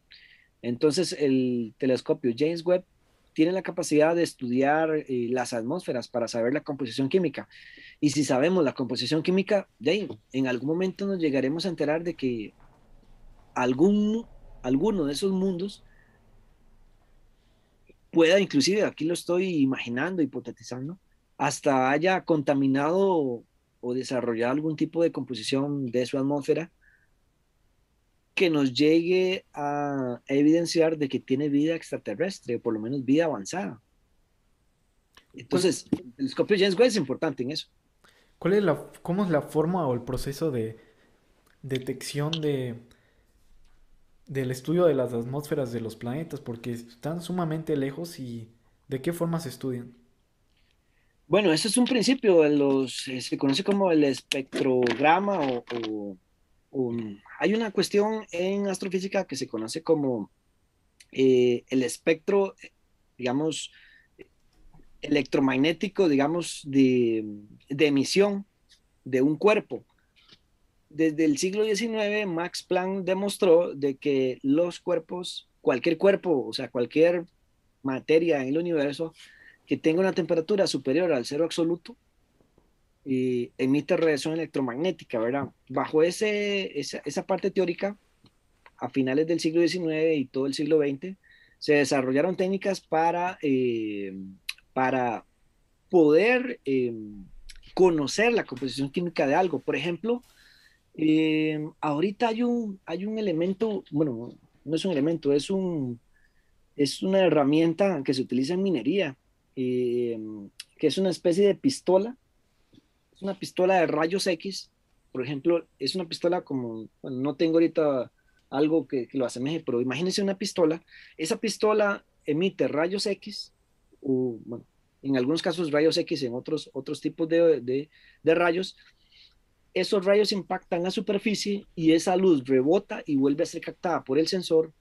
Entonces, el telescopio James Webb tiene la capacidad de estudiar las atmósferas para saber la composición química. Y si sabemos la composición química, de ahí, en algún momento nos llegaremos a enterar de que algún, alguno de esos mundos pueda, inclusive aquí lo estoy imaginando, hipotetizando, hasta haya contaminado o desarrollado algún tipo de composición de su atmósfera que nos llegue a evidenciar de que tiene vida extraterrestre, o por lo menos vida avanzada. ¿Cuál, Entonces, el telescopio James Webb es importante en eso. cómo es la forma o el proceso de detección del estudio de las atmósferas de los planetas? Porque están sumamente lejos y ¿de qué forma se estudian? Bueno, eso es un principio, se conoce como el espectrograma hay una cuestión en astrofísica que se conoce como el espectro, digamos, electromagnético, digamos, de emisión de un cuerpo. Desde el siglo XIX, Max Planck demostró de que los cuerpos, cualquier cuerpo, o sea, cualquier materia en el universo que tenga una temperatura superior al cero absoluto, emite radiación electromagnética, ¿verdad? Bajo esa parte teórica, a finales del siglo XIX y todo el siglo XX, se desarrollaron técnicas para poder conocer la composición química de algo. Por ejemplo, ahorita hay un elemento, bueno, no es un elemento, es una herramienta que se utiliza en minería, eh, que es una especie de pistola, es una pistola de rayos X, por ejemplo, es una pistola como, bueno, no tengo ahorita algo que lo asemeje, pero imagínense una pistola, esa pistola emite rayos X, o bueno, en algunos casos rayos X, en otros tipos de rayos, esos rayos impactan la superficie y esa luz rebota y vuelve a ser captada por el sensor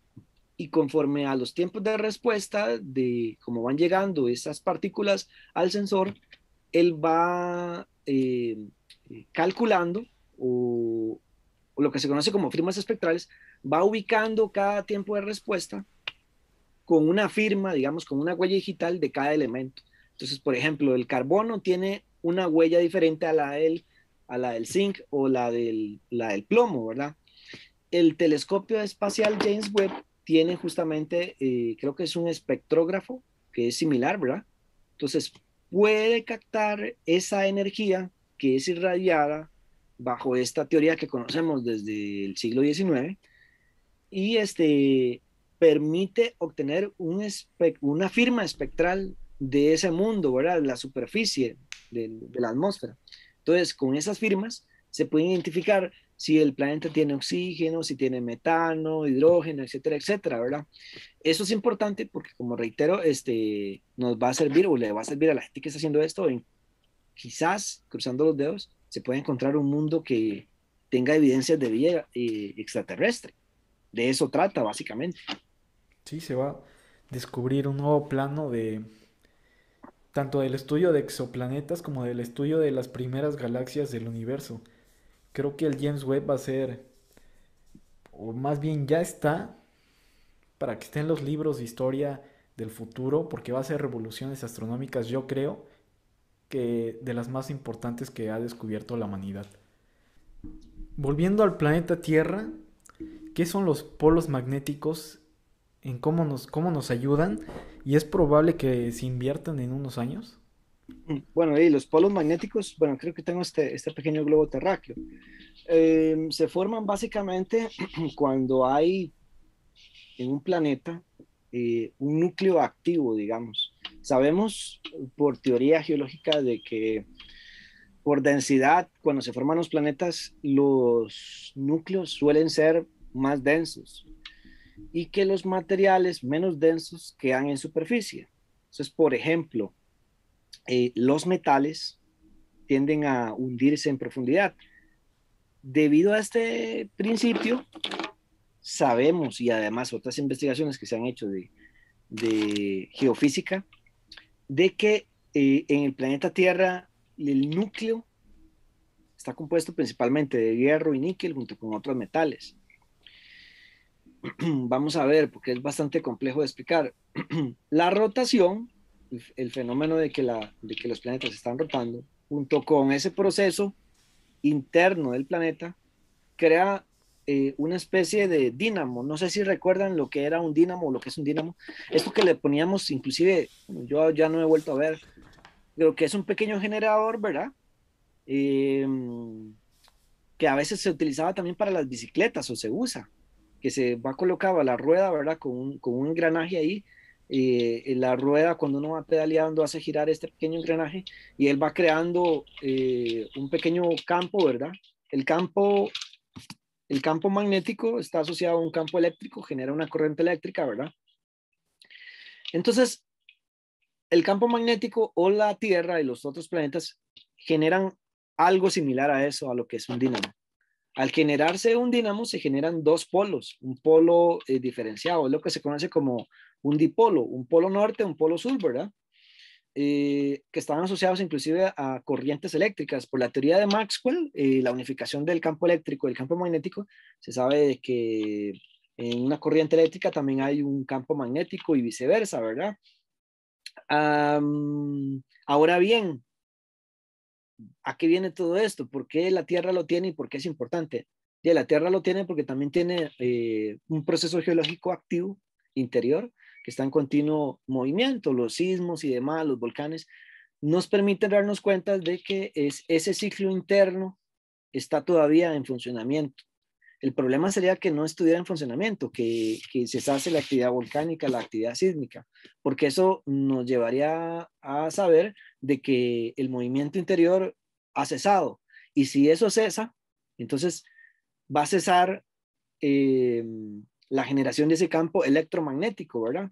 y conforme a los tiempos de respuesta de cómo van llegando esas partículas al sensor, él va calculando o lo que se conoce como firmas espectrales, va ubicando cada tiempo de respuesta con una firma, digamos, con una huella digital de cada elemento. Entonces, por ejemplo, el carbono tiene una huella diferente a la del zinc o la del plomo, ¿verdad? El telescopio espacial James Webb tiene justamente, creo que es un espectrógrafo que es similar, ¿verdad? Entonces, puede captar esa energía que es irradiada bajo esta teoría que conocemos desde el siglo XIX y permite obtener una firma espectral de ese mundo, ¿verdad? La superficie de la atmósfera. Entonces, con esas firmas se puede identificar si el planeta tiene oxígeno, si tiene metano, hidrógeno, etcétera, etcétera, ¿verdad? Eso es importante porque, como reitero, nos va a servir o le va a servir a la gente que está haciendo esto, quizás, cruzando los dedos, se puede encontrar un mundo que tenga evidencias de vida extraterrestre. De eso trata, básicamente. Sí, se va a descubrir un nuevo plano de tanto del estudio de exoplanetas como del estudio de las primeras galaxias del universo. Creo que el James Webb va a ser, o más bien ya está, para que esté en los libros de historia del futuro, porque va a ser revoluciones astronómicas, yo creo, que de las más importantes que ha descubierto la humanidad. Volviendo al planeta Tierra, ¿qué son los polos magnéticos? ¿En cómo nos ayudan? ¿Y es probable que se inviertan en unos años? Bueno, y los polos magnéticos, bueno, creo que tengo este pequeño globo terráqueo. Se forman básicamente cuando hay en un planeta un núcleo activo, digamos. Sabemos por teoría geológica de que por densidad, cuando se forman los planetas, los núcleos suelen ser más densos y que los materiales menos densos quedan en superficie. Entonces, por ejemplo, los metales tienden a hundirse en profundidad. Debido a este principio, sabemos, y además otras investigaciones que se han hecho de geofísica, de que en el planeta Tierra el núcleo está compuesto principalmente de hierro y níquel junto con otros metales. Vamos a ver, porque es bastante complejo de explicar. La rotación, el fenómeno de que los planetas están rotando, junto con ese proceso interno del planeta, crea una especie de dínamo. No sé si recuerdan lo que era un dínamo o lo que es un dínamo. Esto que le poníamos, inclusive, yo ya no he vuelto a ver, pero que es un pequeño generador, ¿verdad? Eh, que a veces se utilizaba también para las bicicletas o se usa, que se va colocado a la rueda, ¿verdad? Con un engranaje ahí. En la rueda, cuando uno va pedaleando, hace girar este pequeño engranaje y él va creando un pequeño campo, ¿verdad? El campo, el campo magnético está asociado a un campo eléctrico, genera una corriente eléctrica, ¿verdad? Entonces, el campo magnético o la Tierra y los otros planetas generan algo similar a eso, a lo que es un dínamo. Al generarse un dínamo se generan dos polos, un polo diferenciado, es lo que se conoce como un polo norte, un polo sur, ¿verdad? Que estaban asociados inclusive a corrientes eléctricas. Por la teoría de Maxwell, la unificación del campo eléctrico y el campo magnético, se sabe de que en una corriente eléctrica también hay un campo magnético y viceversa, ¿verdad? Ahora bien, ¿a qué viene todo esto? ¿Por qué la Tierra lo tiene y por qué es importante? Y la Tierra lo tiene porque también tiene un proceso geológico activo interior que está en continuo movimiento, los sismos y demás, los volcanes, nos permiten darnos cuenta de que ese ciclo interno está todavía en funcionamiento. El problema sería que no estuviera en funcionamiento, que cesase la actividad volcánica, la actividad sísmica, porque eso nos llevaría a saber de que el movimiento interior ha cesado. Y si eso cesa, entonces va a cesar eh, la generación de ese campo electromagnético, ¿verdad?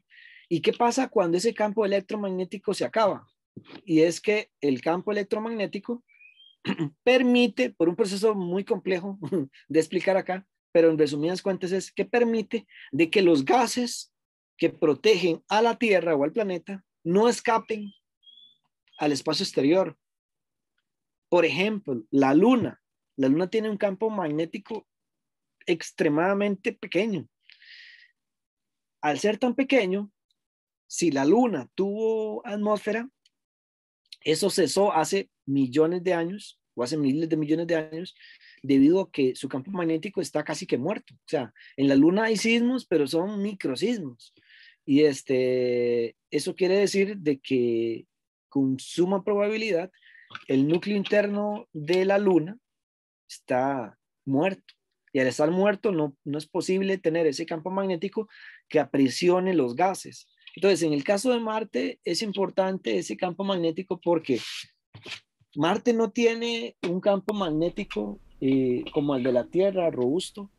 ¿Y qué pasa cuando ese campo electromagnético se acaba? Y es que el campo electromagnético permite, por un proceso muy complejo de explicar acá, pero en resumidas cuentas es que permite de que los gases que protegen a la Tierra o al planeta no escapen al espacio exterior. Por ejemplo, la Luna. La Luna tiene un campo magnético extremadamente pequeño. Al ser tan pequeño, si la Luna tuvo atmósfera, eso cesó hace millones de años o hace miles de millones de años debido a que su campo magnético está casi que muerto. O sea, en la Luna hay sismos, pero son microsismos. Y eso quiere decir de que con suma probabilidad el núcleo interno de la Luna está muerto. Y al estar muerto no es posible tener ese campo magnético que aprisione los gases. Entonces, en el caso de Marte es importante ese campo magnético porque Marte no tiene un campo magnético como el de la Tierra, robusto,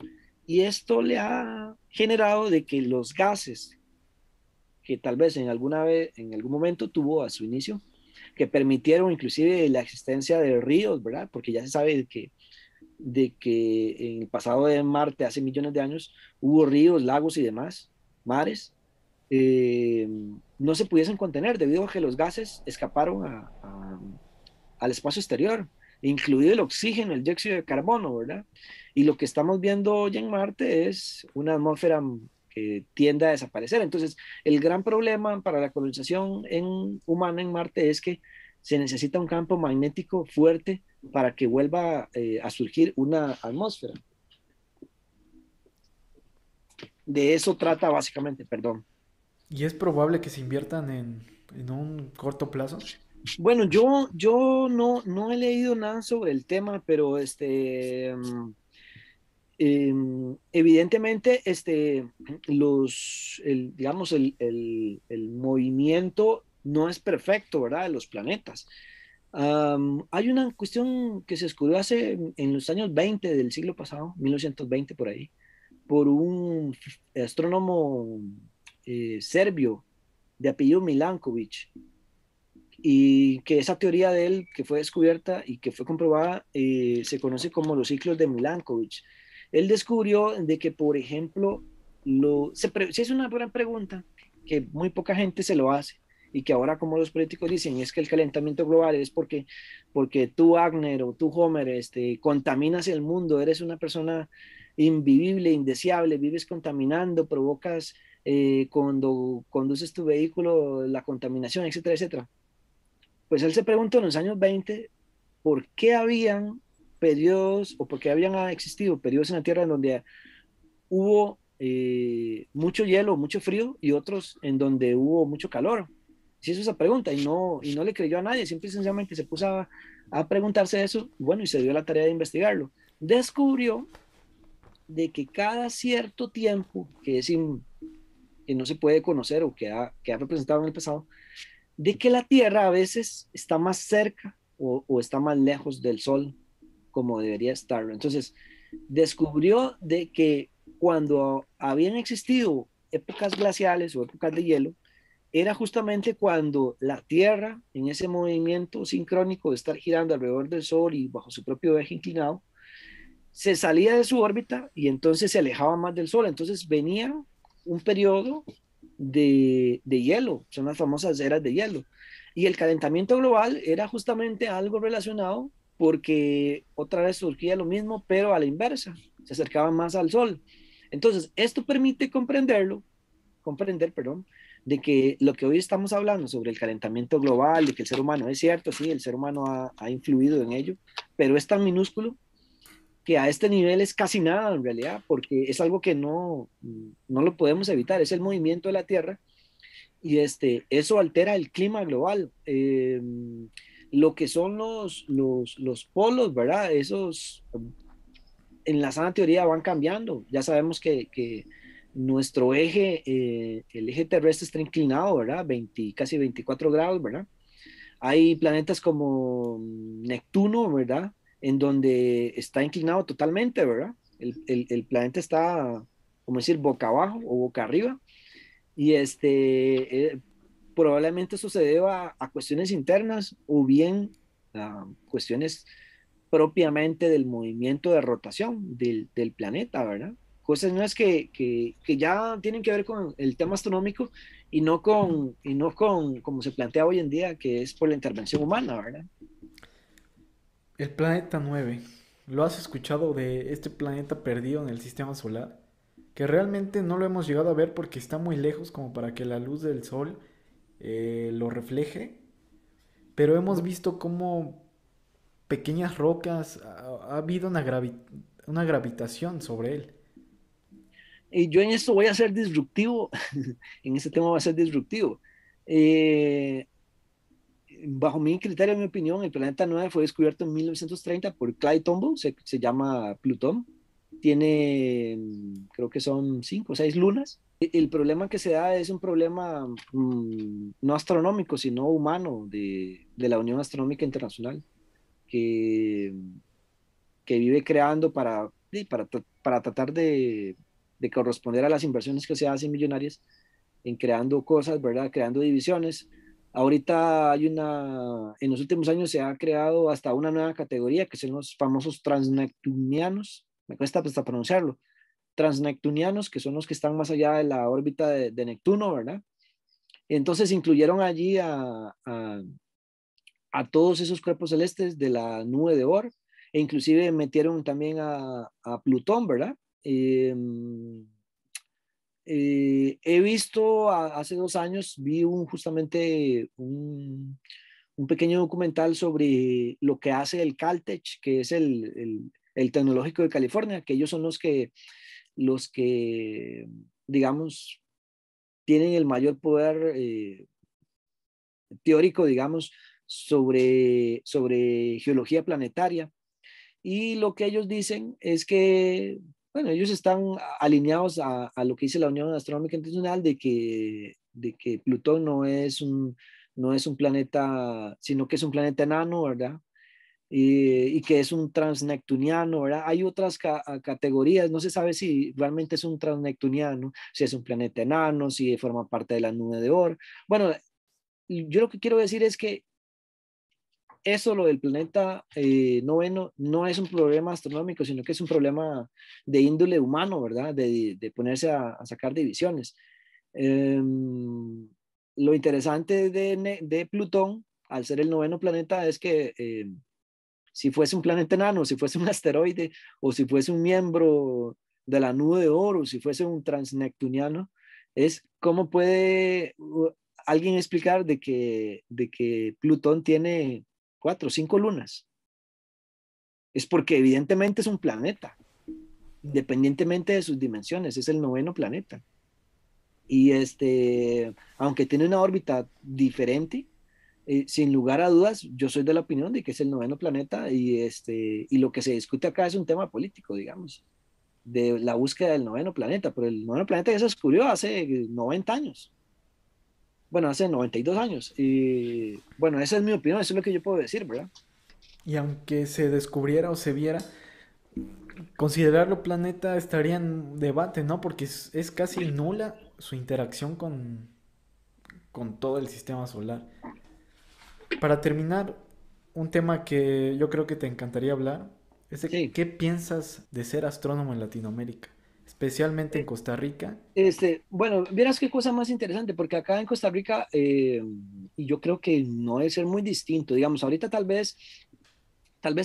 y esto le ha generado de que los gases que tal vez en algún momento tuvo a su inicio, que permitieron inclusive la existencia de ríos, ¿verdad? Porque ya se sabe de que en el pasado de Marte, hace millones de años, hubo ríos, lagos y demás, mares, eh, no se pudiesen contener debido a que los gases escaparon al espacio exterior, incluido el oxígeno, el dióxido de carbono, ¿verdad? Y lo que estamos viendo hoy en Marte es una atmósfera que tiende a desaparecer. Entonces, el gran problema para la colonización humana en Marte es que se necesita un campo magnético fuerte para que vuelva a surgir una atmósfera. De eso trata básicamente, perdón. ¿Y es probable que se inviertan en un corto plazo? Bueno, yo no he leído nada sobre el tema, pero evidentemente, digamos, el movimiento no es perfecto, ¿verdad? De los planetas. Hay una cuestión que se descubrió hace en los años 20 del siglo pasado, 1920 por ahí, por un astrónomo serbio de apellido Milankovic, y que esa teoría de él que fue descubierta y que fue comprobada se conoce como los ciclos de Milankovic. Él descubrió de que, por ejemplo, si es una buena pregunta que muy poca gente se lo hace y que ahora como los políticos dicen es que el calentamiento global es porque tú, Agner, o tú, Homer, contaminas el mundo, eres una persona invivible, indeseable, vives contaminando, provocas cuando conduces tu vehículo la contaminación, etcétera, etcétera. Pues él se preguntó en los años 20 por qué habían periodos o por qué habían existido periodos en la Tierra en donde hubo mucho hielo, mucho frío y otros en donde hubo mucho calor. Se hizo esa pregunta y no le creyó a nadie, simple y sencillamente se puso a preguntarse eso, bueno, y se dio la tarea de investigarlo. Descubrió de que cada cierto tiempo, que no se puede conocer o que ha representado en el pasado, de que la Tierra a veces está más cerca o está más lejos del Sol como debería estar. Entonces, descubrió de que cuando habían existido épocas glaciales o épocas de hielo, era justamente cuando la Tierra, en ese movimiento sincrónico de estar girando alrededor del Sol y bajo su propio eje inclinado, se salía de su órbita y entonces se alejaba más del Sol. Entonces venía un periodo de hielo, son las famosas eras de hielo. Y el calentamiento global era justamente algo relacionado porque otra vez surgía lo mismo, pero a la inversa, se acercaba más al Sol. Entonces, esto permite comprender, perdón, de que lo que hoy estamos hablando sobre el calentamiento global, de que el ser humano es cierto, sí, el ser humano ha influido en ello, pero es tan minúsculo que a este nivel es casi nada en realidad, porque es algo que no lo podemos evitar, es el movimiento de la Tierra y eso altera el clima global. Lo que son los polos, ¿verdad? Esos en la sana teoría van cambiando. Ya sabemos que nuestro eje, el eje terrestre está inclinado, ¿verdad? 20, casi 24 grados, ¿verdad? Hay planetas como Neptuno, ¿verdad? En donde está inclinado totalmente, ¿verdad? El planeta está, como decir, boca abajo o boca arriba. Y probablemente eso se deba a cuestiones internas o bien a cuestiones propiamente del movimiento de rotación del planeta, ¿verdad? Cosas nuevas que ya tienen que ver con el tema astronómico y no con como se plantea hoy en día, que es por la intervención humana, ¿verdad? El planeta 9. ¿Lo has escuchado de este planeta perdido en el sistema solar? Que realmente no lo hemos llegado a ver porque está muy lejos como para que la luz del sol lo refleje. Pero hemos visto cómo pequeñas rocas, ha habido una gravitación sobre él. Y yo en esto voy a ser disruptivo, en este tema voy a ser disruptivo. Eh, Bajo mi criterio, mi opinión, el planeta 9 fue descubierto en 1930 por Clyde Tombaugh, se llama Plutón. Tiene, creo que son 5 o 6 lunas. El problema que se da es un problema no astronómico, sino humano de la Unión Astronómica Internacional, que, que vive creando para tratar de corresponder a las inversiones que se hacen millonarias en creando cosas, ¿verdad? Creando divisiones. Ahorita en los últimos años se ha creado hasta una nueva categoría que son los famosos transneptunianos, me cuesta hasta pronunciarlo, transneptunianos, que son los que están más allá de la órbita de Neptuno, ¿verdad? Entonces incluyeron allí a todos esos cuerpos celestes de la nube de Oort e inclusive metieron también a Plutón, ¿verdad? Eh, He visto hace 2 años, vi justamente un pequeño documental sobre lo que hace el Caltech, que es el tecnológico de California, que ellos son los que, digamos, tienen el mayor poder teórico, digamos, sobre geología planetaria. Y lo que ellos dicen es que, bueno, ellos están alineados a lo que dice la Unión Astronómica Internacional de que Plutón no es un planeta, sino que es un planeta enano, ¿verdad? Y que es un transneptuniano, ¿verdad? Hay otras categorías, no se sabe si realmente es un transneptuniano, si es un planeta enano, si forma parte de la nube de Oort. Bueno, yo lo que quiero decir es que eso, lo del planeta noveno, no es un problema astronómico, sino que es un problema de índole humano, ¿verdad? De ponerse a sacar divisiones. Lo interesante de Plutón, al ser el noveno planeta, es que si fuese un planeta enano, si fuese un asteroide, o si fuese un miembro de la nube de Oort, si fuese un transneptuniano, es cómo puede alguien explicar de que Plutón tiene 4 o 5 lunas. Es porque evidentemente es un planeta, independientemente de sus dimensiones, es el noveno planeta. Y aunque tiene una órbita diferente, sin lugar a dudas, yo soy de la opinión de que es el noveno planeta y lo que se discute acá es un tema político, digamos, de la búsqueda del noveno planeta, pero el noveno planeta ya se descubrió hace 90 años, bueno, hace 92 años, y bueno, esa es mi opinión, eso es lo que yo puedo decir, ¿verdad? Y aunque se descubriera o se viera, considerarlo planeta estaría en debate, ¿no? Porque es casi nula su interacción con todo el sistema solar. Para terminar, un tema que yo creo que te encantaría hablar es de Sí. qué piensas de ser astrónomo en Latinoamérica, especialmente en Costa Rica. Bueno, vieras qué cosa más interesante, porque acá en Costa Rica, y yo creo que no debe ser muy distinto, digamos, ahorita tal vez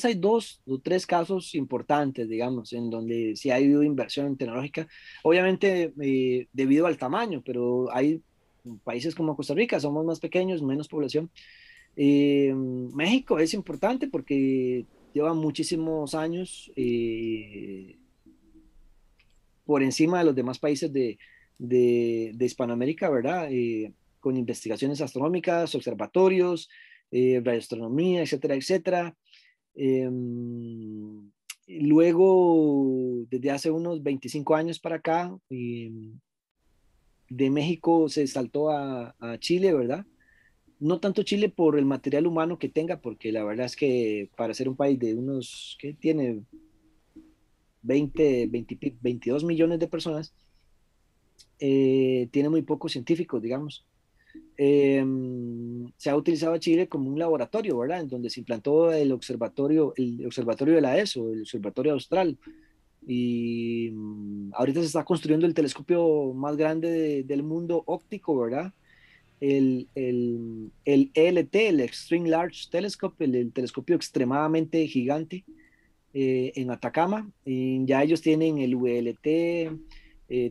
hay 2 o 3 casos importantes, digamos, en donde sí ha habido inversión tecnológica, obviamente debido al tamaño, pero hay países como Costa Rica, somos más pequeños, menos población. México es importante porque lleva muchísimos años por encima de los demás países de Hispanoamérica, ¿verdad? Con investigaciones astronómicas, observatorios, radioastronomía, etcétera, etcétera. Eh, Luego, desde hace unos 25 años para acá, de México se saltó a Chile, ¿verdad? No tanto Chile por el material humano que tenga, porque la verdad es que para ser un país de unos, ¿qué tiene? 22 millones de personas, tiene muy pocos científicos, digamos. Eh, Se ha utilizado a Chile como un laboratorio, ¿verdad? En donde se implantó el observatorio de la ESO, el observatorio austral. Y ahorita se está construyendo el telescopio más grande del mundo óptico, ¿verdad? El ELT, el Extreme Large Telescope, el telescopio extremadamente gigante en Atacama. Y ya ellos tienen el VLT,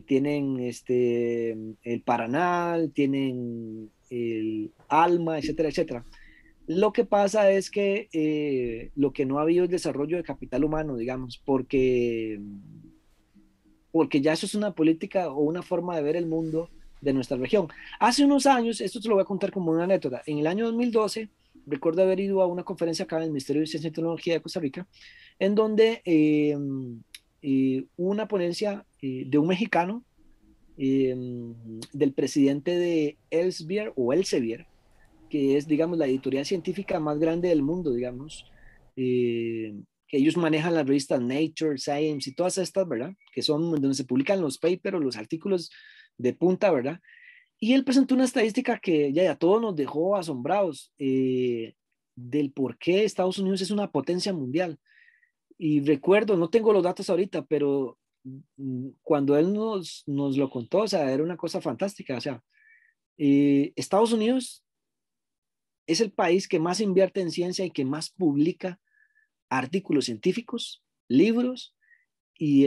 tienen el Paranal, tienen el ALMA, etcétera, etcétera. Lo que pasa es que lo que no ha habido es desarrollo de capital humano, digamos, porque ya eso es una política o una forma de ver el mundo de nuestra región. Hace unos años, esto te lo voy a contar como una anécdota, en el año 2012, recuerdo haber ido a una conferencia acá en el Ministerio de Ciencia y Tecnología de Costa Rica, en donde una ponencia de un mexicano, eh, del presidente de Elsevier, que es, digamos, la editorial científica más grande del mundo, digamos, que ellos manejan las revistas Nature, Science y todas estas, ¿verdad? Que son donde se publican los papers o los artículos de punta, ¿verdad? Y él presentó una estadística que ya a todos nos dejó asombrados del por qué Estados Unidos es una potencia mundial. Y recuerdo, no tengo los datos ahorita, pero cuando él nos lo contó, o sea, era una cosa fantástica. O sea, Estados Unidos es el país que más invierte en ciencia y que más publica artículos científicos, libros y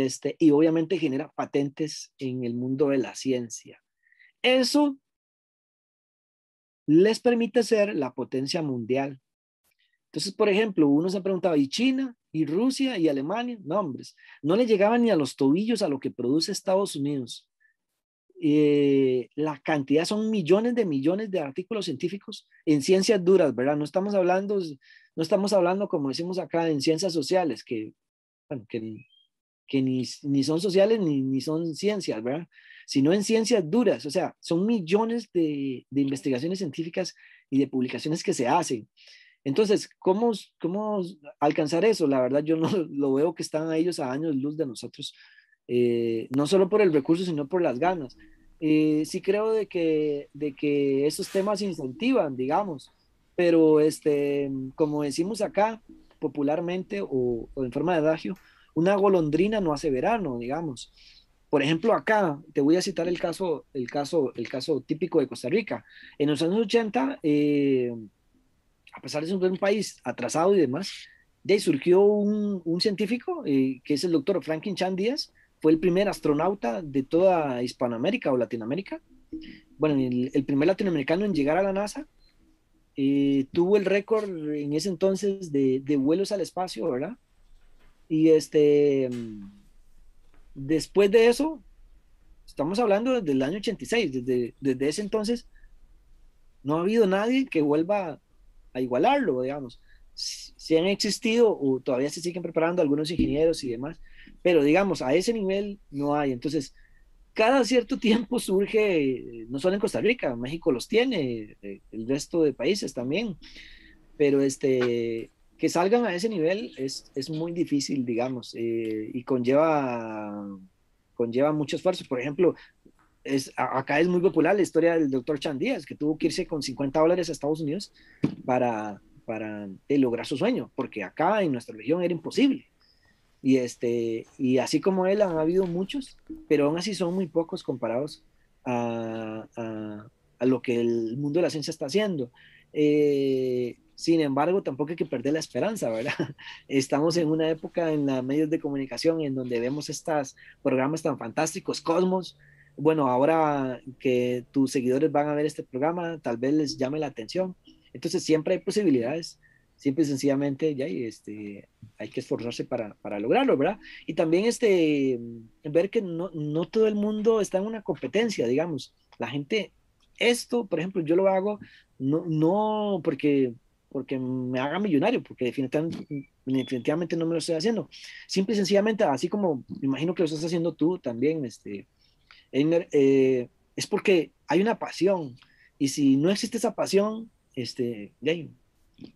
obviamente genera patentes en el mundo de la ciencia. Eso les permite ser la potencia mundial. Entonces, por ejemplo, uno se preguntaba, ¿y China? ¿Y Rusia? ¿Y Alemania? No, hombres, no le llegaban ni a los tobillos a lo que produce Estados Unidos. La cantidad son millones de artículos científicos en ciencias duras, ¿verdad? No estamos hablando como decimos acá en ciencias sociales, bueno, que ni son sociales ni son ciencias, ¿verdad? Sino en ciencias duras, o sea, son millones de investigaciones científicas y de publicaciones que se hacen. Entonces, ¿cómo alcanzar eso? La verdad, yo no lo veo que están a ellos a años luz de nosotros, no solo por el recurso, sino por las ganas. Sí creo de que esos temas incentivan, digamos, pero como decimos acá popularmente o en forma de adagio, una golondrina no hace verano, digamos. Por ejemplo, acá te voy a citar el caso típico de Costa Rica. En los años 80, a pesar de ser un país atrasado y demás, de ahí surgió un científico que es el doctor Franklin Chan Díaz, fue el primer astronauta de toda Hispanoamérica o Latinoamérica. Bueno, el primer latinoamericano en llegar a la NASA. Tuvo el récord en ese entonces de vuelos al espacio, ¿verdad? Y después de eso, estamos hablando desde el año 86, desde ese entonces, no ha habido nadie que vuelva a igualarlo, digamos. Si han existido o todavía se siguen preparando algunos ingenieros y demás, pero digamos, a ese nivel no hay. Entonces, cada cierto tiempo surge, no solo en Costa Rica, México los tiene, el resto de países también, pero que salgan a ese nivel es muy difícil, digamos, y conlleva mucho esfuerzo. Por ejemplo, acá es muy popular la historia del doctor Chan Díaz, que tuvo que irse con $50 a Estados Unidos para lograr su sueño, porque acá en nuestra región era imposible. Y así como él, han habido muchos, pero aún así son muy pocos comparados a lo que el mundo de la ciencia está haciendo. Sin embargo, tampoco hay que perder la esperanza, ¿verdad? Estamos en una época en los medios de comunicación en donde vemos estos programas tan fantásticos, Cosmos. Bueno, ahora que tus seguidores van a ver este programa, tal vez les llame la atención. Entonces, siempre hay posibilidades, simple y sencillamente, ya, hay que esforzarse para lograrlo, ¿verdad? Y también ver que no todo el mundo está en una competencia, digamos. La gente, esto, por ejemplo, yo lo hago no porque me haga millonario, porque definitivamente no me lo estoy haciendo. Simple y sencillamente, así como me imagino que lo estás haciendo tú también, Einer, es porque hay una pasión. Y si no existe esa pasión, ya,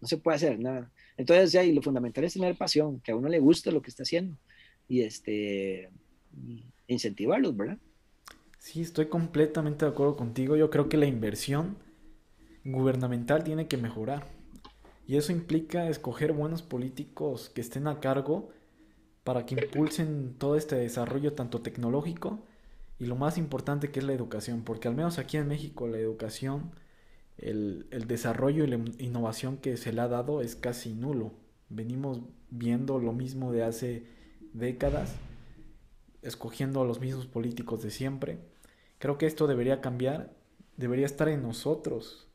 no se puede hacer nada. Entonces, ya, y lo fundamental es tener pasión, que a uno le guste lo que está haciendo y incentivarlos, ¿verdad? Sí, estoy completamente de acuerdo contigo. Yo creo que la inversión gubernamental tiene que mejorar. Y eso implica escoger buenos políticos que estén a cargo para que impulsen todo este desarrollo tanto tecnológico y lo más importante que es la educación, porque al menos aquí en México la educación, el desarrollo y la innovación que se le ha dado es casi nulo. Venimos viendo lo mismo de hace décadas, escogiendo a los mismos políticos de siempre. Creo que esto debería cambiar, debería estar en nosotros,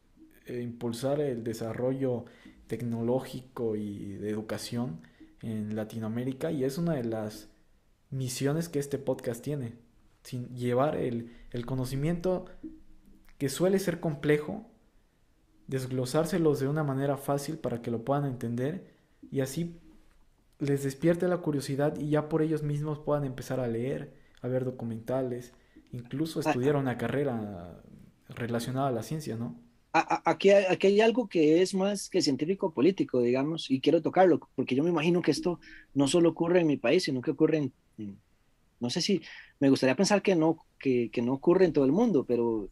impulsar el desarrollo tecnológico y de educación en Latinoamérica, y es una de las misiones que este podcast tiene, sin llevar el conocimiento que suele ser complejo, desglosárselos de una manera fácil para que lo puedan entender y así les despierte la curiosidad y ya por ellos mismos puedan empezar a leer, a ver documentales, incluso A- estudiar una carrera relacionada a la ciencia, ¿no? aquí hay algo que es más que científico político, digamos, y quiero tocarlo, porque yo me imagino que esto no solo ocurre en mi país, sino que ocurre no sé si, me gustaría pensar que no ocurre en todo el mundo, pero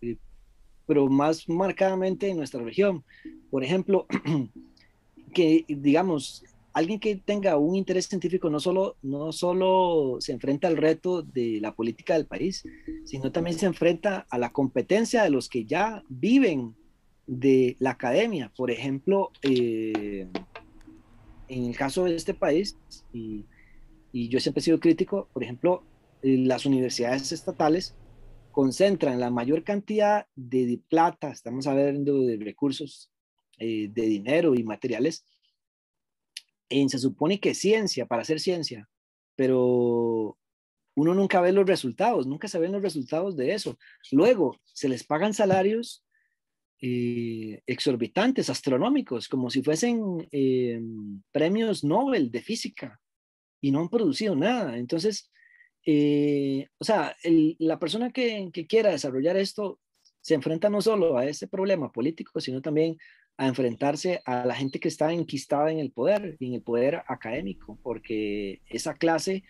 más marcadamente en nuestra región. Por ejemplo, que digamos, alguien que tenga un interés científico no solo se enfrenta al reto de la política del país, sino también se enfrenta a la competencia de los que ya viven de la academia. Por ejemplo, en el caso de este país, y yo siempre he sido crítico, por ejemplo, las universidades estatales concentran la mayor cantidad de plata, estamos hablando de recursos, de dinero y materiales, se supone que ciencia, para hacer ciencia, pero uno nunca ve los resultados, nunca se ven los resultados de eso. Luego, se les pagan salarios exorbitantes, astronómicos, como si fuesen premios Nobel de física y no han producido nada. Entonces, o sea, la persona que quiera desarrollar esto se enfrenta no solo a ese problema político, sino también a enfrentarse a la gente que está enquistada en el poder académico, porque esa clase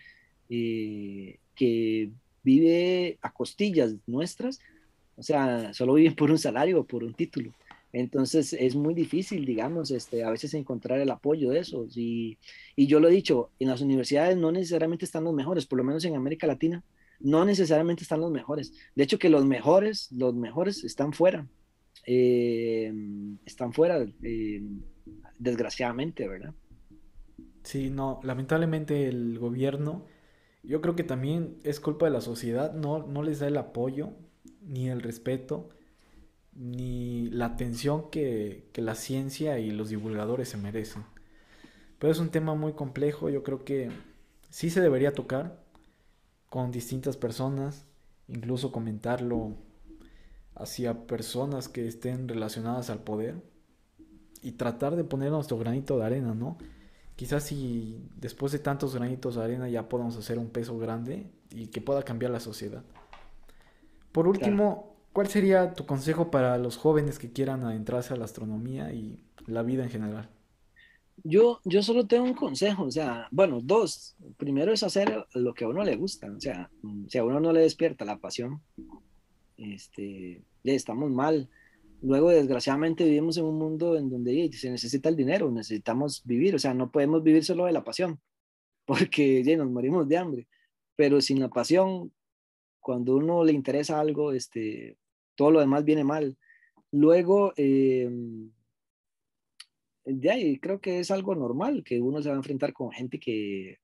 que vive a costillas nuestras, o sea, solo viven por un salario o por un título. Entonces es muy difícil, digamos, a veces encontrar el apoyo de eso. Y yo lo he dicho, en las universidades no necesariamente están los mejores, por lo menos en América Latina, no necesariamente están los mejores. De hecho, que los mejores eh, están fuera, desgraciadamente, ¿verdad? Sí, no, lamentablemente el gobierno, yo creo que también es culpa de la sociedad, no les da el apoyo, ni el respeto, ni la atención que la ciencia y los divulgadores se merecen. Pero es un tema muy complejo, yo creo que sí se debería tocar con distintas personas, incluso comentarlo hacia personas que estén relacionadas al poder y tratar de poner nuestro granito de arena, ¿no? Quizás si después de tantos granitos de arena ya podamos hacer un peso grande y que pueda cambiar la sociedad. Por Claro. último, ¿cuál sería tu consejo para los jóvenes que quieran adentrarse a la astronomía y la vida en general? Yo solo tengo un consejo, o sea, bueno, dos. Primero es hacer lo que a uno le gusta, o sea, si a uno no le despierta la pasión, ya estamos mal. Luego, desgraciadamente, vivimos en un mundo en donde se necesita el dinero, necesitamos vivir, o sea, no podemos vivir solo de la pasión, porque nos morimos de hambre. Pero sin la pasión, cuando uno le interesa algo, todo lo demás viene mal. Luego, de ahí creo que es algo normal que uno se va a enfrentar con gente que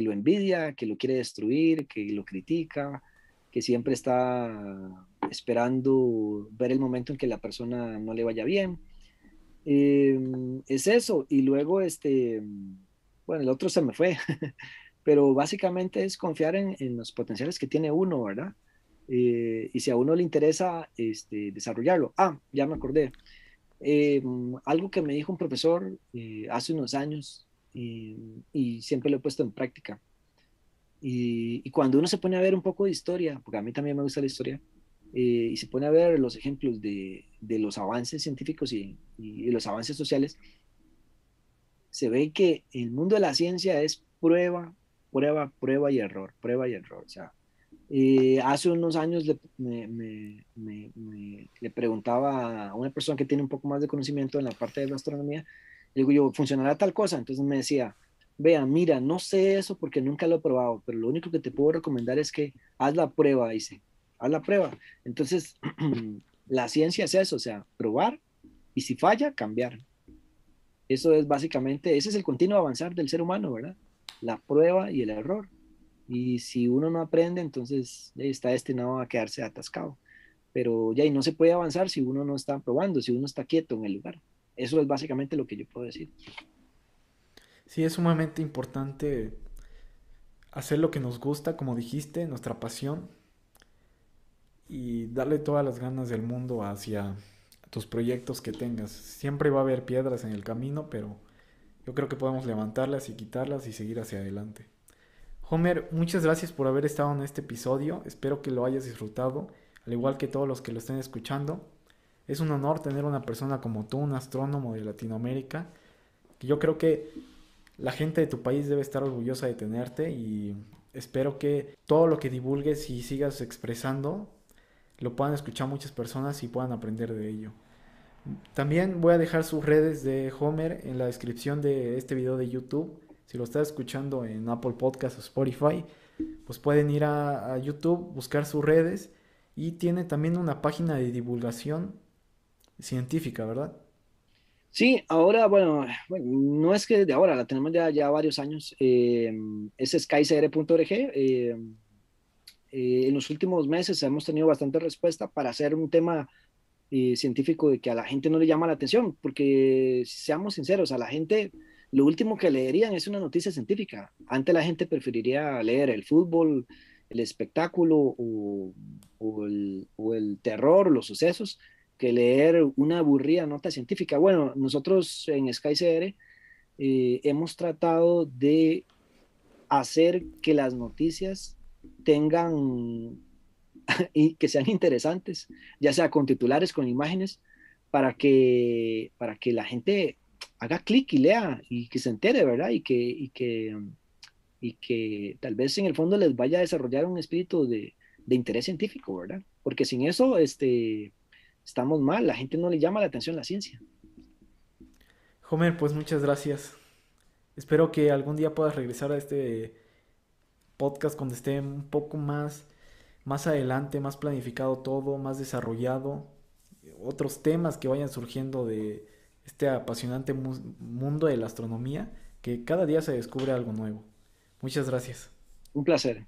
lo envidia, que lo quiere destruir, que lo critica, que siempre está esperando ver el momento en que la persona no le vaya bien. Eh, es eso. Y luego, bueno, el otro se me fue, pero básicamente es confiar en los potenciales que tiene uno, ¿verdad? Y si a uno le interesa desarrollarlo. Ah, ya me acordé. Algo que me dijo un profesor hace unos años y siempre lo he puesto en práctica. Y cuando uno se pone a ver un poco de historia, porque a mí también me gusta la historia, y se pone a ver los ejemplos de los avances científicos y los avances sociales, se ve que el mundo de la ciencia es prueba y error, prueba y error. O sea, hace unos años le preguntaba a una persona que tiene un poco más de conocimiento en la parte de la astronomía, le digo yo, ¿funcionará tal cosa? Entonces me decía, vea, mira, no sé eso porque nunca lo he probado, pero lo único que te puedo recomendar es que haz la prueba, dice, haz la prueba. Entonces, la ciencia es eso, o sea, probar y si falla, cambiar. Eso es básicamente, ese es el continuo avanzar del ser humano, ¿verdad? La prueba y el error. Y si uno no aprende, entonces está destinado a quedarse atascado. Pero ya, y no se puede avanzar si uno no está probando, si uno está quieto en el lugar. Eso es básicamente lo que yo puedo decir. Sí, es sumamente importante hacer lo que nos gusta, como dijiste, nuestra pasión, y darle todas las ganas del mundo hacia tus proyectos que tengas. Siempre va a haber piedras en el camino, pero yo creo que podemos levantarlas y quitarlas y seguir hacia adelante. Homer, muchas gracias por haber estado en este episodio. Espero que lo hayas disfrutado, al igual que todos los que lo estén escuchando. Es un honor tener una persona como tú, un astrónomo de Latinoamérica, que yo creo que la gente de tu país debe estar orgullosa de tenerte, y espero que todo lo que divulgues y sigas expresando lo puedan escuchar muchas personas y puedan aprender de ello. También voy a dejar sus redes de Homer en la descripción de este video de YouTube. Si lo estás escuchando en Apple Podcast o Spotify, pues pueden ir a YouTube, buscar sus redes, y tiene también una página de divulgación científica, ¿verdad? Sí, ahora, bueno, no es que de ahora, la tenemos ya varios años. Es skycr.org. En los últimos meses hemos tenido bastante respuesta para hacer un tema científico de que a la gente no le llama la atención, porque seamos sinceros, a la gente lo último que leerían es una noticia científica. Antes la gente preferiría leer el fútbol, el espectáculo o el terror, los sucesos, que leer una aburrida nota científica. Bueno, nosotros en SkyCR hemos tratado de hacer que las noticias tengan y que sean interesantes, ya sea con titulares, con imágenes, para que la gente haga clic y lea y que se entere, ¿verdad? Y que tal vez en el fondo les vaya a desarrollar un espíritu de interés científico, ¿verdad? Porque sin eso, estamos mal, la gente no le llama la atención la ciencia. Homer, pues muchas gracias. Espero que algún día puedas regresar a este podcast cuando esté un poco más adelante, más planificado todo, más desarrollado. Otros temas que vayan surgiendo de este apasionante mundo de la astronomía, que cada día se descubre algo nuevo. Muchas gracias. Un placer.